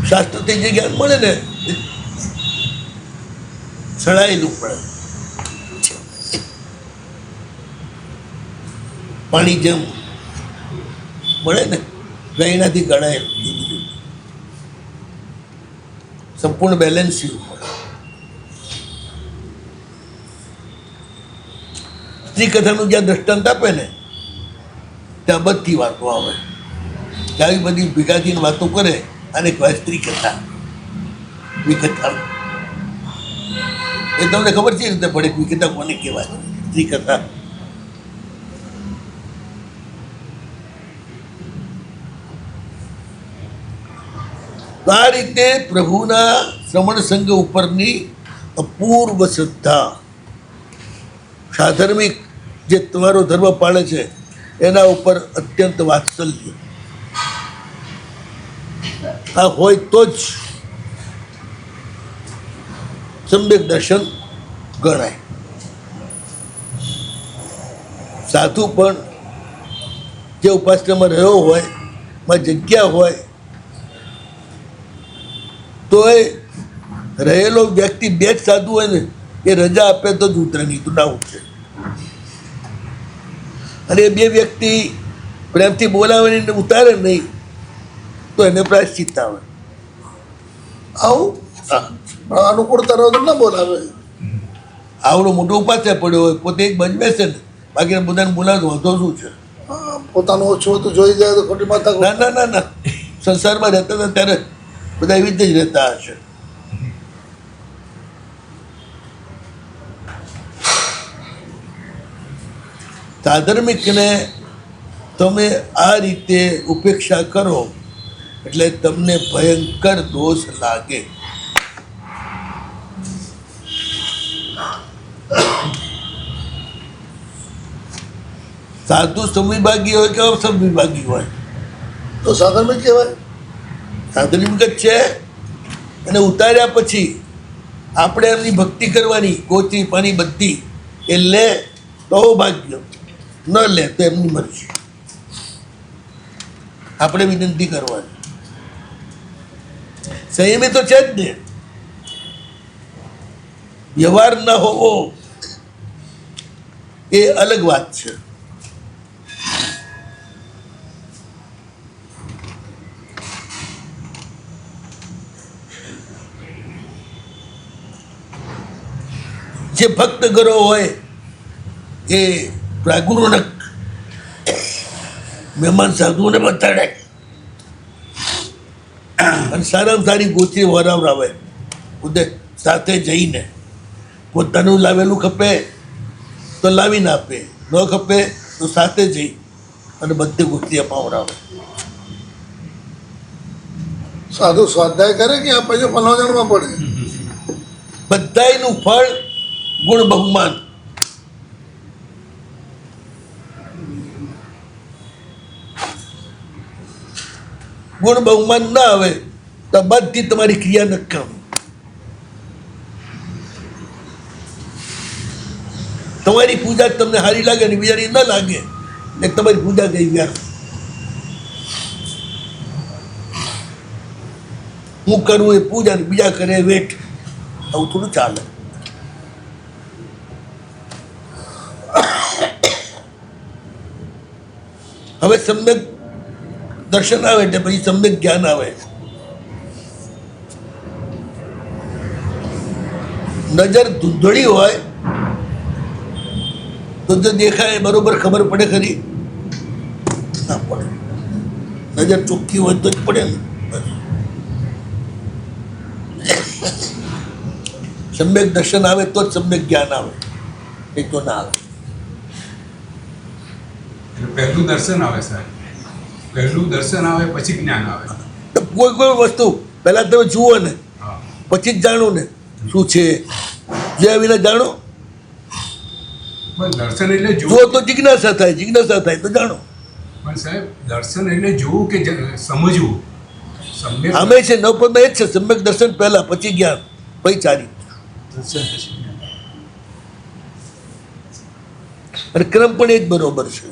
શાસ્ત્રથી જે જ્ઞાન મળે ને સડાયેલું પડે. પાણી જેમ મળે ને ગયણાથી ગણાયેલું સંપૂર્ણ બેલેન્સ પડે. સ્ત્રી કથાનું જ્યાં દ્રષ્ટાંત આપે ને ત્યાં બધી વાતો આવે. આવી બધી ભેગા થઈને વાતો કરે અને કહેવાય સ્ત્રી કથા. વિકથા એ તમને ખબર છે રીતે પડે વિકથા કોને કહેવાય? સ્ત્રી કથા. આ રીતે પ્રભુના શ્રવણ સંઘ ઉપરની અપૂર્વ શ્રદ્ધા, સાધર્મિક જે તમારો ધર્મ પાળે છે એના ઉપર અત્યંત વાત્સલ્ય આ હોય તો જ સમ્યક દર્શન ગણાય. સાધુ પણ જે ઉપાસનામાં રહ્યો હોય, માં જગ્યા હોય તો એ રહેલો વ્યક્તિ બે જ સાધુ હોય ને એ રજા આપે તો જ ઉતરે, નહીં તો ના ઉતરે. અને એ બે વ્યક્તિ પ્રેમથી બોલાવે ને ઉતારે નહીં તો એને પ્રાયશ્ચિત આવે. આવું અનુકૂળતા રહો તો ના બોલાવે. આવડો મોટો ઉપાસ્ય પડ્યો હોય, પોતે એક બંધ બેસે ને, બાકી બધાને બોલાવે વાંધો શું છે? પોતાનું ઓછું તો જોઈ જાય તો ખોટી માતા. ના ના ના ના, સંસારમાં રહેતા હતા ત્યારે બધા એવી રીતે જ રહેતા હશે. સાધર્મિકને તમે આ રીતે ઉપેક્ષા કરો એટલે તમને ભયંકર દોષ લાગે. સાધુ સંવિભાગી હોય કે અસંવિભાગી હોય તો સાધર્મિક કહેવાય. સાધર્મિક જ છે. અને ઉતાર્યા પછી આપણે એમની ભક્તિ કરવાની, ગોચરી પાણી બધી એ લે તો ભાગ્ય, ન લે તો એમની મરજી. આપણે વિનંતી કરવાની. સંયમી તો છે જ ને. વ્યવહાર ન હોવો એ અલગ વાત છે. જે ભક્ત ગરો હોય એ પ્રાગુરનક મહેમાન સાધુઓને બતાડે અને સારામાં સારી ગોચરી વરાવરાવે ખુદે સાથે જઈને. પોતાનું લાવેલું ખપે તો લાવીને આપે, ન ખપે તો સાથે જઈ અને બધી ગોચરી અપાવરાવે. સાધુ સ્વાધ્યાય કરે કે આ પછી પલાવજણમાં પડે? બધાયનું ફળ ગુણ બહુમાન. ગુણ બહુમાન ના આવે તો બધી તમારી ક્રિયા નકામ. તમારી પૂજા તમને સારી લાગે ને બીજાની ન લાગે ને તમારી પૂજા ગઈ વ્યર્થ. હું કરું એ પૂજા ને બીજા કરે વેઠ, આવું થોડું ચાલે. હવે સમ્યક દર્શન આવે એટલે પછી સમ્યક જ્ઞાન આવે. નજર ધૂંધળી હોય તો જો દેખાય બરોબર ખબર પડે ખરી? ના પડે. નજર ચોખ્ખી હોય તો જ પડે ને. સમ્યક દર્શન આવે તો જ સમ્યક જ્ઞાન આવે, એ તો ના આવે. પહેલું દર્શન આવે સાહેબ, પહેલું દર્શન આવે પછી જ્ઞાન આવે. તો કોઈ કોઈ વસ્તુ પહેલા તમે જુઓ ને હા, પછી જ જાણો ને શું છે. જોયા વિના જાણો? પણ દર્શન એટલે જુઓ જોવું. તો જિજ્ઞાસા થાય, જિજ્ઞાસા થાય તો જાણો. પણ સાહેબ દર્શન એટલે જોવું કે સમજવું. સમ્યક આમે છે નવપદમાં એ જ છે, સમ્યક દર્શન પહેલા પછી જ્ઞાન પછી ચારી. અને ક્રમ પણ એ જ બરોબર છે.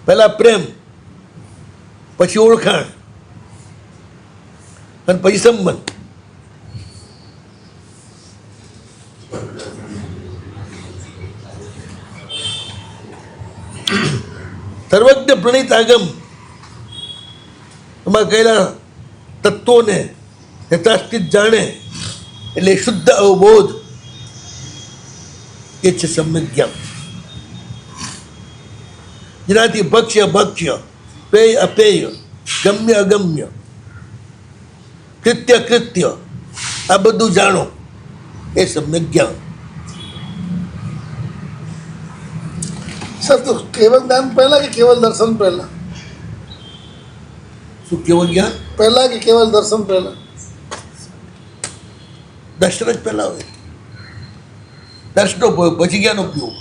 પહેલા પ્રેમ, પછી ઓળખાણ અને પછી સંબંધ. સર્વજ્ઞ પ્રણિત આગમ એમાં કહેલા તત્વોને યથાસ્થિત જાણે એટલે શુદ્ધ અવબોધ એ છે સમ્યક જ્ઞાન. જેનાથી ભક્ષ્ય ભક્ષ્ય, પેય અપેય, ગમ્ય અગમ્ય, કૃત્ય કૃત્ય આ બધું જાણો એ સમ્યક જ્ઞાન. સર તો કેવલ જ્ઞાન પહેલા કે કેવલ દર્શન પહેલા? શું કેવું જ્ઞાન? પહેલા કે કેવલ દર્શન પહેલા? દર્શન જ પહેલા હોય, દર્શનો પછી જ્ઞાન ઉપયોગ.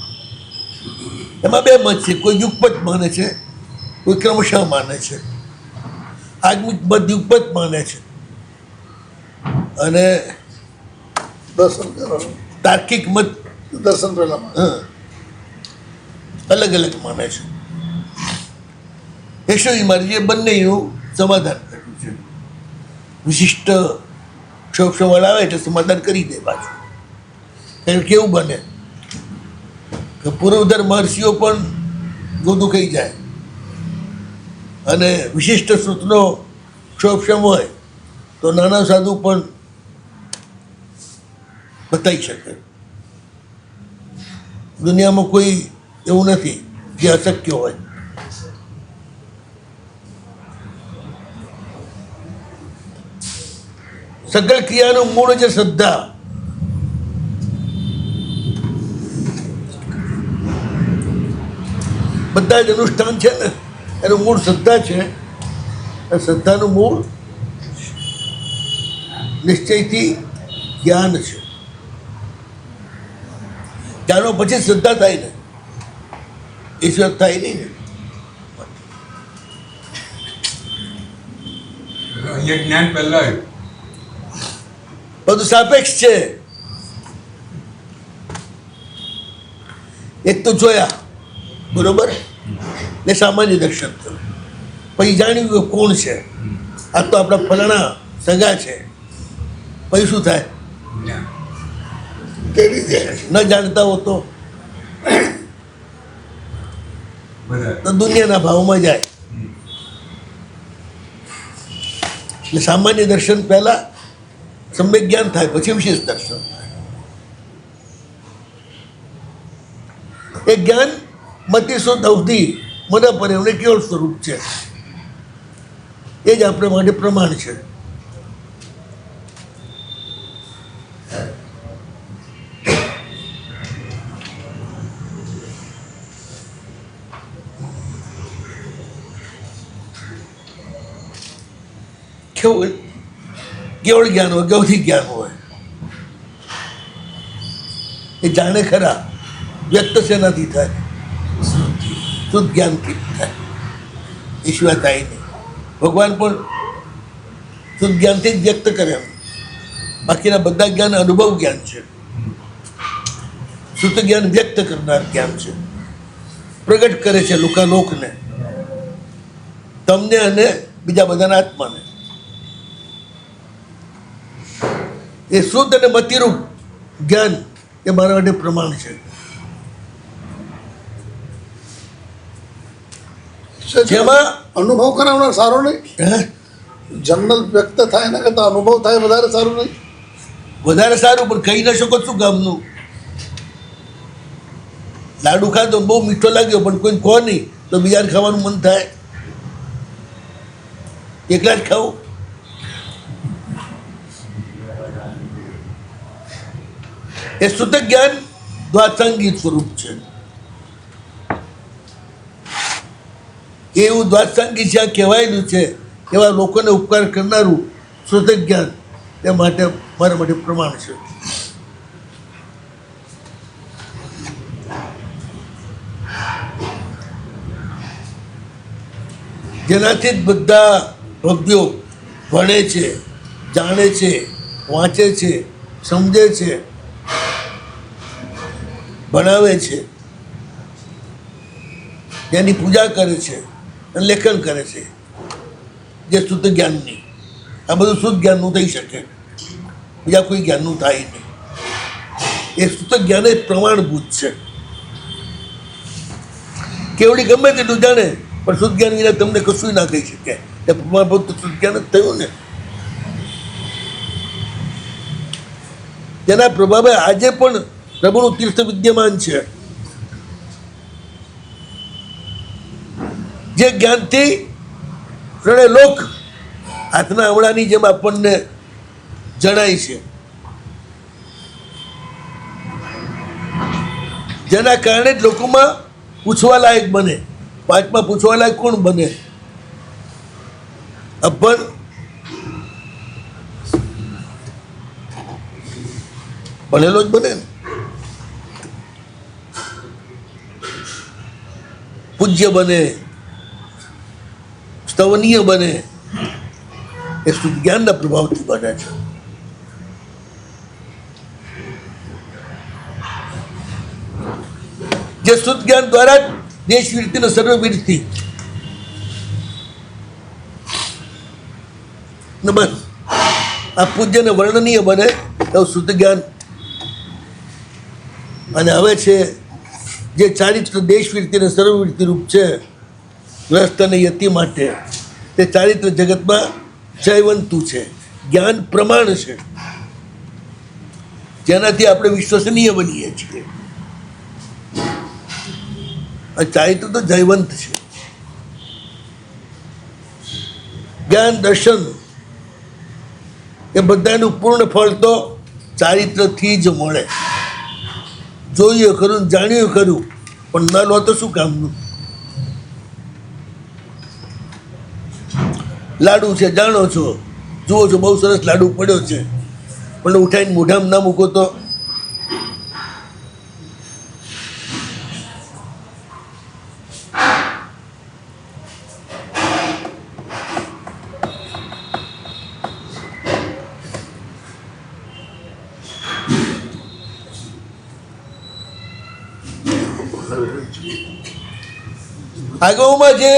એમાં બે મત છે, કોઈ યુગપત માને છે, કોઈ ક્રમશઃ માને છે. આગમિક મત યુગપત માને છે અને દર્શન કરવાનું, તાર્કિક મત દર્શન પહેલા. અલગ અલગ માને છે. યશોજી મહારાજે બંનેનું સમાધાન કર્યું છે. વિશિષ્ટ ક્ષોભ આવે એટલે સમાધાન કરી દે પાછું. કારણ કેવું બને કે પૂર્વધર મહર્ષિઓ પણ ગોદું ખાઈ જાય અને વિશિષ્ટ શ્રુતનો ક્ષોભ હોય તો નાના સાધુ પણ બતાવી શકે. દુનિયામાં કોઈ એવું નથી જે અશક્ય હોય. સકળ ક્રિયાનું મૂળ છે શ્રદ્ધા. બધા જ અનુષ્ઠાન છે ને એનું મૂળ શ્રદ્ધા છે. શ્રદ્ધાનું મૂળ નિશ્ચયથી જ્ઞાન છે. જાણો પછી શ્રદ્ધા થાય ને, ઈશ્વર થાય નહીં ને. અહીંયા જ્ઞાન પહેલા આવ્યું. બધું સાપેક્ષ છે. એક તો જોયા બરોબર ને સામાન્ય દર્શન થયું, પછી જાણ્યું કે કોણ છે આ, તો આપણા ફલાણા સગા છે. પછી શું થાય? જ્ઞાન. તેવી છે. ન જાણતા હો તો બધા દુનિયાના ભાવમાં જાય. એટલે સામાન્ય દર્શન પહેલા સમ્યક જ્ઞાન થાય, પછી વિશેષ દર્શન થાય. એ જ્ઞાન મતિશુદ્ધ અવધિ મને પર એમને કેવળ સ્વરૂપ છે. એ જ આપણે માટે પ્રમાણ છે. કેવું કેવળ જ્ઞાન હોય, ગૌથી જ્ઞાન હોય, એ જાણે ખરા વ્યક્ત શેનાથી થાય, શુદ્ધ જ્ઞાનથી થાય, એ સિવાય થાય નહીં. ભગવાન પણ શુદ્ધ જ્ઞાનથી જ વ્યક્ત કરે, બાકીના બધા જ્ઞાન અનુભવ જ્ઞાન છે. શુદ્ધ જ્ઞાન વ્યક્ત કરનાર જ્ઞાન છે, પ્રગટ કરે છે લોકને, તમને અને બીજા બધાના આત્માને. એ શુદ્ધ અને મતિરૂપ જ્ઞાન એ મારા માટે પ્રમાણ છે. જેમાં અનુભવ કરાવનાર સારો નહીં, હે, જનરલ વ્યક્ત થાય એના કરતા અનુભવ થાય વધારે સારું નહીં. વધારે સારું, પણ કહી ન શકો શું ગામનું. લાડુ ખાધો બહુ મીઠો લાગ્યો, પણ કોઈ કહો નહીં તો બીજાને ખાવાનું મન થાય, એકલા જ ખાવું. એ શુદ્ધ જ્ઞાન દ્વાત્સાંગી સ્વરૂપ છે. એવું દ્વાત્સાંગી જ્યાં કહેવાયેલું છે એવા લોકોને ઉપકાર કરનારું શુદ્ધ જ્ઞાન એ માટે મારા માટે પ્રમાણ છે. જેનાથી જ બધા ભક્તિઓ ભણે છે, જાણે છે, વાંચે છે, સમજે છે, ભણાવે છે, જેની પૂજા કરે છે અને લેખન કરે છે, જે શુદ્ધ જ્ઞાનની. આ બધું શુદ્ધ જ્ઞાનનું થઈ શકે, બીજા કોઈ જ્ઞાનનું થાય નહીં. એ શુદ્ધ જ્ઞાન જ પ્રમાણભૂત છે. કેવડી ગમે તેટલું જાણે, પણ શુદ્ધ જ્ઞાન વિના તમને કશું ના કહી શકે. એ પ્રમાણભૂત શુદ્ધ જ્ઞાન જ થયું ને. તેના પ્રભાવે આજે પણ પ્રભુનું તીર્થ વિદ્યમાન છે. જે જ્ઞાનથી ત્રણે લોક હાથના આવડાની જેમ આપણને જણાય છે, જેના કારણે જ લોકોમાં પૂછવા લાયક બને. પાંચમાં પૂછવા લાયક કોણ બને? અભણ, ભણેલો જ બને ને. પૂજ્ય બને, સ્તવનીય બને, એ શુદ્ધ જ્ઞાનના પ્રભાવથી બને છે. જે શુદ્ધ જ્ઞાન દ્વારા જ દેશ વીરતી અને સર્વવીરથી બસ આ પૂજ્ય ને વર્ણનીય બને એવું શુદ્ધ જ્ઞાન. અને હવે છે જે ચારિત્ર દેશવીરતી અને સર્વવીરતી રૂપ છે ગ્રસ્ત અને યતિ માટે, તે ચારિત્ર જગતમાં જયવંતું છે. જ્ઞાન પ્રમાણ છે જેનાથી આપણે વિશ્વસનીય બનીએ છીએ. આ ચારિત્ર તો જયવંત છે. જ્ઞાન દર્શન એ બધાનું પૂર્ણ ફળ તો ચારિત્રથી જ મળે. જોયું ખરું, જાણ્યું ખરું, પણ ન લો તો શું કામનું? લાડુ છે, જાણો છો, જુઓ છો, બહુ સરસ લાડુ પડ્યો છે, પણ ઉઠાઈને મોઢામાં ના મૂકો તો આગળમાં જે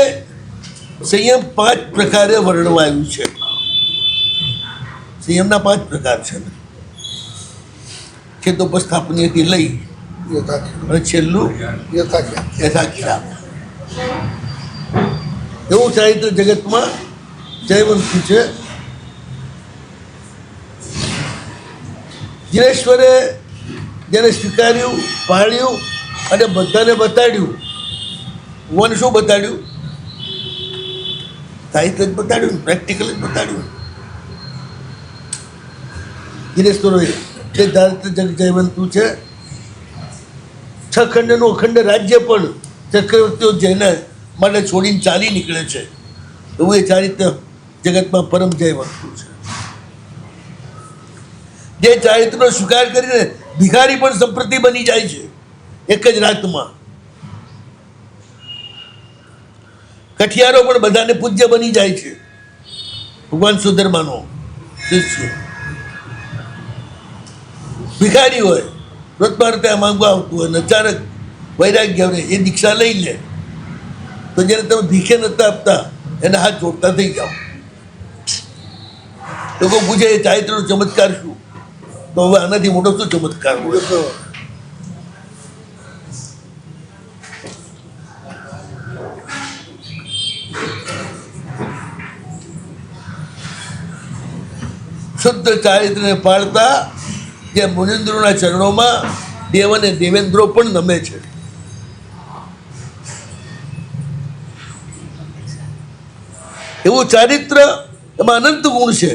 સંયમ 5 પ્રકારે વર્ણવાયું છે. સંયમના 5 પ્રકાર છે ને. ખેતોપસ્થાપનીયથી લઈ અને છેલ્લું યથાખ્યાન. એવું ચારિત્ર જગતમાં જયવંતું છે. જીનેશ્વરે જેને સ્વીકાર્યું, પાળ્યું અને બધાને બતાડ્યું. ભગવાને શું બતાડ્યું? સાહિત્ય જ બતાડ્યું, પ્રેક્ટિકલ જ બતાડ્યું. દિનેશ્વરોએ તે ધારિત જગ જયવંતું છે. 6 ખંડનું અખંડ રાજ્ય પણ ચક્રવર્તીઓ જેને માટે છોડીને ચાલી નીકળે છે. એવું એ ચારિત્ર જગતમાં પરમ જયવંતું છે. જે ચારિત્રનો સ્વીકાર કરીને ભિખારી પણ સંપ્રતિ બની જાય છે એક જ રાતમાં. કઠિયારો પણ બધાને પૂજ્ય બની જાય છે. ભગવાન સુધર્માનો શિષ્ય ભિખારી હોય, રોજમાં ત્યાં માંગવા આવતું હોય ને અચાનક વૈરાગ્ય આવે એ દીક્ષા લઈ લે તો જ્યારે તમે ભીખે નતા આપતા એને હાથ જોડતા થઈ જાઓ. લોકો પૂછે એ ચારિત્રનો ચમત્કાર શું? તો હવે આનાથી મોટો શું ચમત્કાર હોય? શુદ્ધ ચારિત્રને પાળતા જે મુનિન્દ્રોના ચરણોમાં દેવ અને દેવેન્દ્રો પણ નમે છે. એવું ચારિત્ર એમાં અનંત ગુણ છે.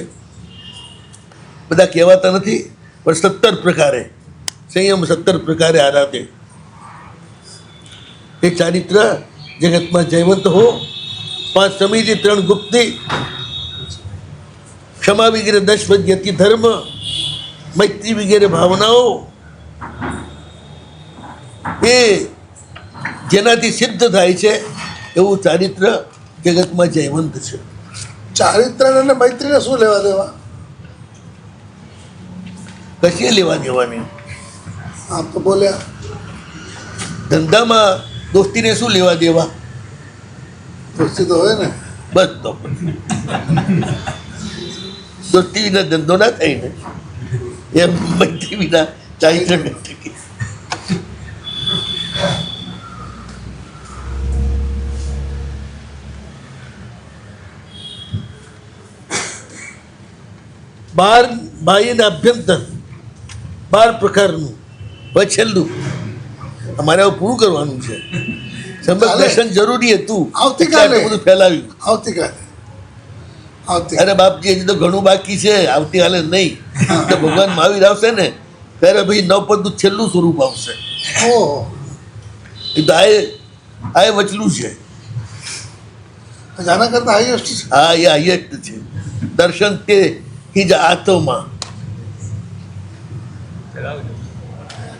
બધા કહેવાતા નથી પણ 17 પ્રકારે સંયમ 17 પ્રકારે આરાધે એ ચારિત્ર જગતમાં જયવંત હો. 5 સમિતિ, 3 ગુપ્તિ, ક્ષમા વગેરે 10 યતિ ધર્મ, મૈત્રી વગેરે ભાવનાઓ એ જેનાથી સિદ્ધ થાય છે એવું ચારિત્ર જગતમાં જયવંત છે. ચારિત્ર અને મૈત્રીને શું લેવા દેવા? કશી લેવા દેવાની. આમ તો બોલ્યા ધંધામાં દોસ્તીને શું લેવા દેવા? દોસ્તી તો હોય ને. બસ તો દોસ્તી વિના ધંધો ના થાય ને, એમ મૈત્રી વિના ચારિત્ર નથી. બાહ્ય ને અભ્યંતર 12 પ્રકારનું. હવે છેલ્લું અમારે હવે પૂરું કરવાનું છે. સમ્યક દર્શન જરૂરી હતું, આવતીકાલે એટલે બધું ફેલાવ્યું. આવતીકાલે અરે બાપજી હજી તો ઘણું બાકી છે. આવતીકાલે નહીં તો ભગવાન મહાવીર આવશે ને ત્યારે ભાઈ 9 પદનું છેલ્લું સ્વરૂપ આવશે. ઓહો, એ તો આ વચલું છે. આના કરતા હાઈએસ્ટ છે. હા, એ હાઈએસ્ટ છે. દર્શન તે જ આત્મા.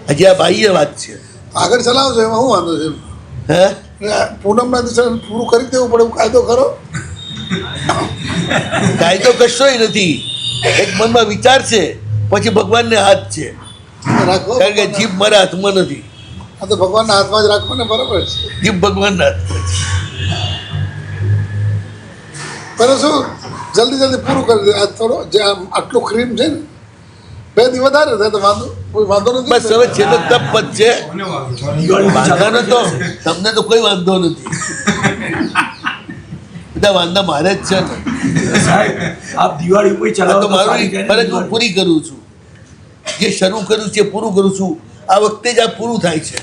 હજી આ બાહ્ય વાત છે. આગળ ચલાવજો, એમાં શું વાંધો છે? હે, પૂનમના દિવસે પૂરું કરી દેવું પડે એવું કાયદો ખરો? કાયદો કશોય નથી. એક મનમાં વિચાર છે, પછી ભગવાનને હાથ છે. રાખો, કારણ કે જીભ મારા હાથમાં નથી. આ તો ભગવાનના હાથમાં જ રાખો ને, બરાબર છે. જીભ ભગવાનના હાથમાં છે. પણ શું જલ્દી પૂરું કરી દે. આ થોડો જે આટલું ક્રીમ છે ને 2 દી વધારે થાય તો કોઈ વાંધો નથી. બસ હવે છેલ્લો તપ પદ છે. કોને વાંધો? વાંધાનો તો તમને તો કોઈ વાંધો નથી. બધા વાંધા મારે જ છે ને. સાહેબ આપ દિવાળી ઉપર આ ચલાવો તો તો મારું સારી ગણાય. ફરજ હું પૂરી કરું છું. જે શરૂ કર્યું છે પૂરું કરું છું. આ વખતે જ આ પૂરું થાય છે.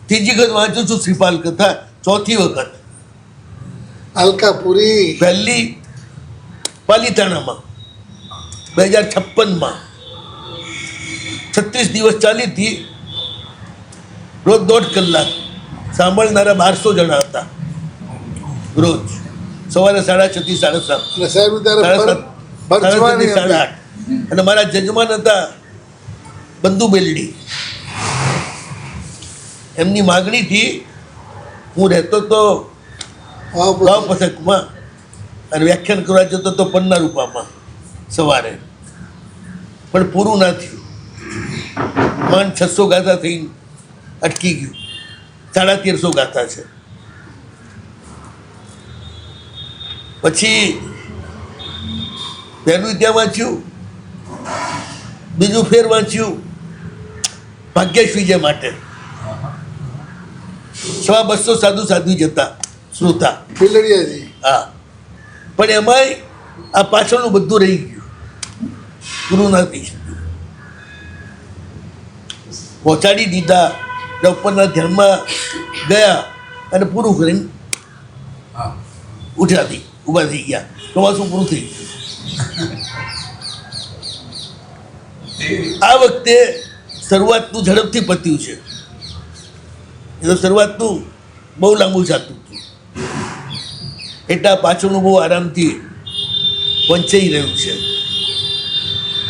ત્રીજી વખત વાંચું છું શ્રીપાલ કથા. 4થી વખત. અલકાપુરી પહેલી પાલીતાણામાં 2056માં 36 દિવસ ચાલી હતી. રોજ 1.5 કલાક. સાંભળનારા 1200 જણા હતા રોજ. સવારે 6:30 થી 7:30, અને સાહેબ ત્યારે 7:30 થી 8:30. અને મારા જજમાન હતા બંધુ બેલડી. એમની માગણીથી હું રહેતો તો વાવ પથકમાં અને વ્યાખ્યાન કરવા જતો તો પન્ના રૂપામાં સવારે. પણ પૂરું ના થયું. માંડ 600 ગાથા થઈને અટકી ગયું. 1350 ગાથા છે. પછી પહેલું ત્યાં વાંચ્યું, બીજું ફેર વાંચ્યું ભાગ્યેશ વિજય માટે. 250 સાધુ જતા શ્રોતા. બિલડિયાજી હા, પણ એમાંય આ પાછળનું બધું રહી ગયું, પૂરું નથી. પહોંચાડી દીધા. ઉપરના ધ્યાનમાં ગયા અને પૂરું કરીને હા, ઊભા થઈ ગયા. ચોમાસું પૂરું થઈ ગયું. આ વખતે શરૂઆતનું ઝડપથી પત્યું છે. એ તો શરૂઆતનું બહુ લાંબુ ચાલતું હતું. એટલા પાછળનું બહુ આરામથી વંચાઈ રહ્યું છે,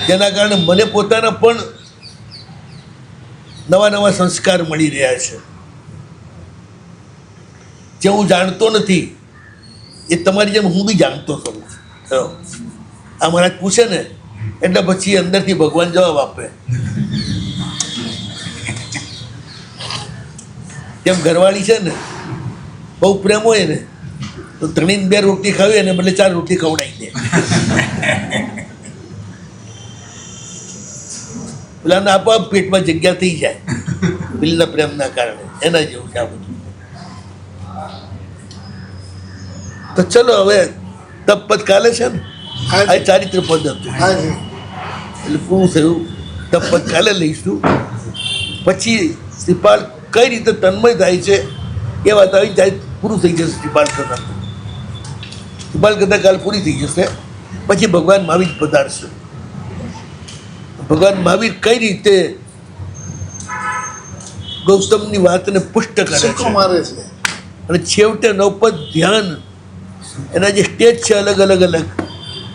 જેના કારણે મને પોતાના પણ નવા નવા સંસ્કાર મળી રહ્યા છે. જે હું જાણતો નથી એ તમારી જેમ હું બી જાણતો છું. આ મહારાજ પૂછે ને એટલે પછી અંદરથી ભગવાન જવાબ આપે. જેમ ઘરવાળી છે ને, બહુ પ્રેમ હોય ને તો 3-2 રોટલી ખાવી અને બદલે 4 રોટલી ખવડાવી દે. પેલાને આપોઆપ પેટમાં જગ્યા થઈ જાય પેલીના પ્રેમના કારણે. એના જેવું છે આ બધું. તો ચલો હવે તપ પદ કાલે છે ને, આ ચારિત્ર પદ હતું હાજી એટલે પૂરું થયું. તપ પદ કાલે લઈશું. પછી શ્રીપાલ કઈ રીતે તન્મય થાય છે એ વાત આવી જાય, પૂરું થઈ જશે શ્રીપાલ કથા. શ્રીપાલ કથા કાલ પૂરી થઈ જશે. પછી ભગવાન મહાવીર પધારશે. ભગવાન મહાવીર કઈ રીતે ગૌતમની વાતને પુષ્ટ કરે સિક્કો છે, મારે છે. અને છેવટે નવપદ ધ્યાન એના જે સ્ટેજ છે અલગ અલગ અલગ,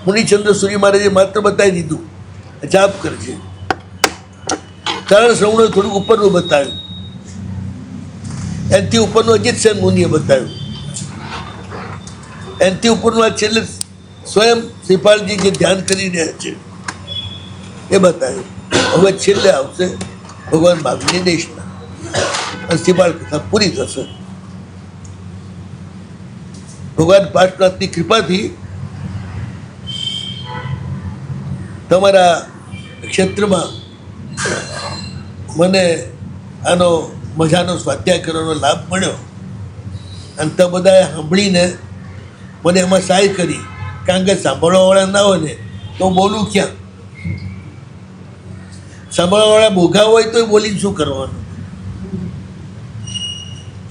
મુનિચંદ્ર સૂર્ય મહારાજે માત્ર બતાવી દીધું જાપ કરજે. કારણ શ્રવણો થોડુંક ઉપરનું બતાવ્યું, એનાથી ઉપરનું અજીત સેન મુનિએ બતાવ્યું, એનાથી ઉપરનું આ છેલ્લે સ્વયં શ્રીપાલજી જે ધ્યાન કરી રહ્યા છે એ બતાવ્યું. હવે છેલ્લે આવશે ભગવાન મહાવીરની દેશના, અને શ્રીપાલ કથા પૂરી થશે. ભગવાન પાર્શનાથની કૃપાથી તમારા ક્ષેત્રમાં મને આનો મજાનો સ્વાધ્યાય કરવાનો લાભ મળ્યો, અને તો બધાએ સાંભળીને મને એમાં સહાય કરી. કારણ કે સાંભળવાવાળા ના હોય ને તો બોલું ક્યાં? સાંભળવાવાળા બોઘા હોય તો બોલીને શું કરવાનું?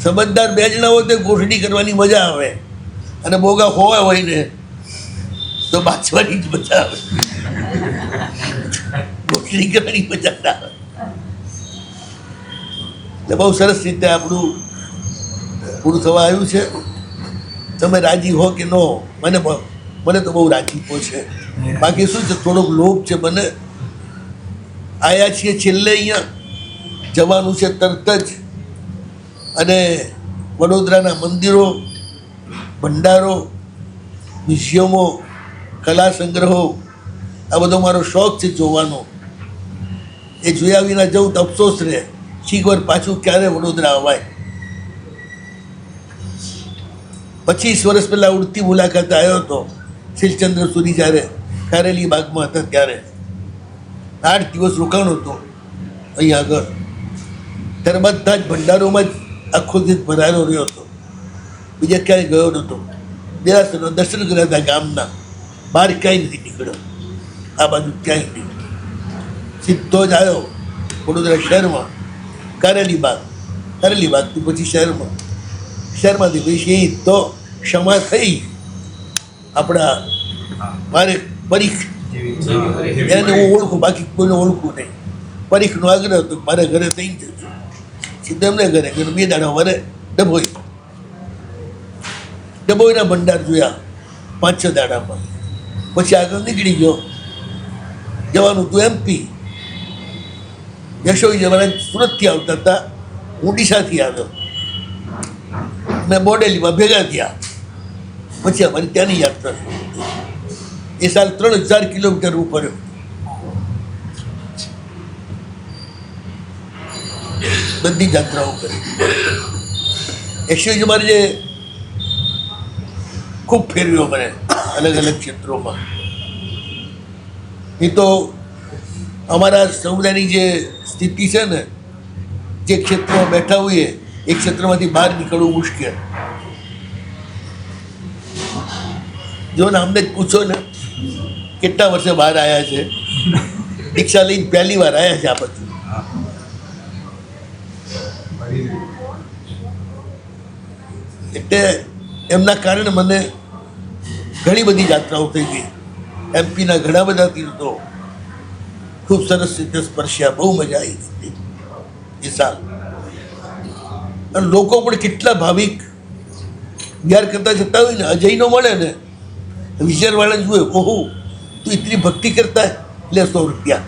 સમજદાર 2 જણા હોય તો ગોઠડી કરવાની મજા આવે, અને બોગા હોય ને તો બાચવાની જ મજા આવે, ગોઠડી કરવાની મજા ના આવે. એટલે બહુ સરસ રીતે આપણું પૂરું થવા આવ્યું છે. તમે રાજી હો કે ન હો, મને તો બહુ રાજીપો છે. બાકી શું છે, થોડોક લોભ છે મને. આવ્યા છીએ છેલ્લે, અહીંયા જવાનું છે તરત જ. અને વડોદરાના મંદિરો, ભંડારો, મ્યુઝિયમો, કલા સંગ્રહો, આ બધો મારો શોખ છે જોવાનો. એ જોયા વિના જવું તો અફસોસ રહે. શીખવાર પાછું ક્યારે વડોદરા અવાય. 25 વર્ષ પહેલાં ઉડતી મુલાકાતે આવ્યો હતો શીલચંદ્ર સુરી, જ્યારે કારેલી બાગમાં હતા ત્યારે. 8 દિવસ રોકાણો હતો અહીંયા આગળ. ત્યારે બધા જ ભંડારોમાં જ આખો દિવસ ભરાયેલો રહ્યો હતો. બીજા ક્યાંય ગયો નહોતો. દેરાસરના દર્શન કર્યા હતા ગામના, બહાર ક્યાંય નથી નીકળ્યો. આ બાજુ ક્યાંય નહીં. સીધો જ આવ્યો વડોદરા શહેરમાં, કારેલી બાગથી પછી શહેરમાંથી પછી તો ક્ષમા થઈ આપણા મારે પરીખ, એને હું ઓળખું, બાકી કોઈને ઓળખું નહીં. પરીખનો આગ્રહ હતો મારે ઘરે થઈ જશે. સીધા એમને ઘરે ગયો. 2 દાડા મારે ડભોઈના ભંડાર જોયા 5-6 દાડામાં. પછી આગળ નીકળી ગયો. જવાનું હતું MP. યશોજી મહારાજ સુરતથી આવતા હતા, હું ડીસાથી આવ્યો. મેં બોડેલીમાં ભેગા થયા. પછી અમારી ત્યાંની યાત્રા. એ સાલ 3000 કિલોમીટર ફર્યો. બધી યાત્રાઓ કરી. યશોજી મહારાજે ખૂબ ફેરવ્યો મને અલગ અલગ ક્ષેત્રોમાં. એ તો અમારા સમુદાયની જે સ્થિતિ છે ને, જે ક્ષેત્રમાં બેઠા હોઈએ એ ક્ષેત્રમાંથી બહાર નીકળવું મુશ્કેલ. જો ને અમને જ પૂછો ને કેટલા વર્ષે બહાર આવ્યા છે, દીક્ષા લઈને પહેલી વાર આવ્યા છે આ બધું. એટલે એમના કારણે મને ઘણી બધી યાત્રાઓ થઈ ગઈ. MP ના ઘણા બધા તીર્થો ખૂબ સરસ રીતે સ્પર્શ્યા. બહુ મજા આવી હતી એ સાલ. અને લોકો પણ કેટલા ભાવિક, વિહાર કરતા જતા હોય ને અજય નો મળે ને વિચારવાળા જુએ, ઓહો તું ઇતની ભક્તિ કરતા હે, લે 100 રૂપિયા.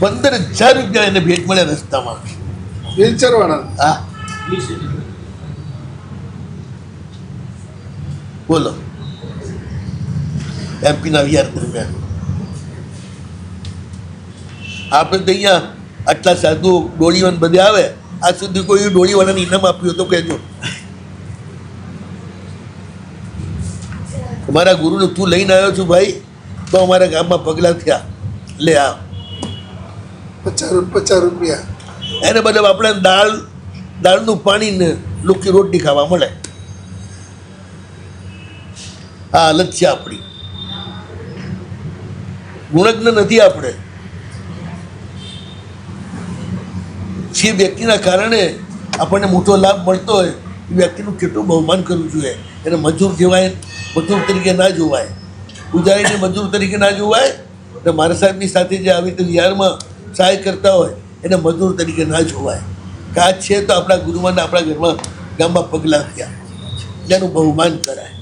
15,000 રૂપિયા એને ભેટ મળ્યા રસ્તામાં. વ્હીલચેર વાળા હા બોલો, એમપીના વિહાર દરમિયાન આપણે તો અહીંયા આટલા સાધુ ડોળીવાન બધે આવે, આજ સુધી કોઈ ડોળીવાળાને ઇનામ આપ્યું તો કહેજો. મારા ગુરુને તું લઈને આવ્યો છું ભાઈ, તો અમારા ગામમાં પગલા થયા, લે આ 50 રૂપિયા. એને બદલે આપણે દાળનું પાણી ને લુકી રોટલી ખાવા મળે. આ હાલત છે આપણી. ગુણજ્ઞ નથી આપણે. જે વ્યક્તિના કારણે આપણને મોટો લાભ મળતો હોય એ વ્યક્તિનું કેટલું બહુમાન કરવું જોઈએ. એને મજૂર કહેવાય, મજૂર તરીકે ના જોવાય, પૂજારીને મજૂર તરીકે ના જોવાય, અને મારા સાહેબની સાથે જે આવી રીતે વિહારમાં સહાય કરતા હોય એને મજૂર તરીકે ના જોવાય. કાચ છે તો આપણા ગુરુમાનના આપણા ઘરમાં ગામમાં પગલાં થયા, જેનું બહુમાન કરાય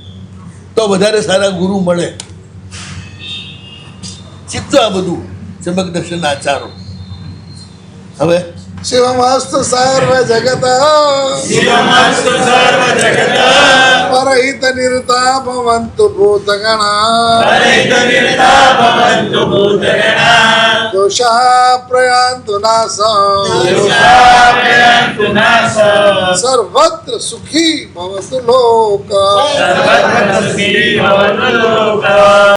તો વધારે સારા ગુરુ મળે. શીખજો આ બધું ચમક દર્શન આચારો. હવે શિવમસ્તુ સર્વ જગત પરહિત નિરતા ભવંતુ ભૂતગણા દોષા પ્રયાન્તુ નાશ સર્વત્ર સુખી ભવતુ લોક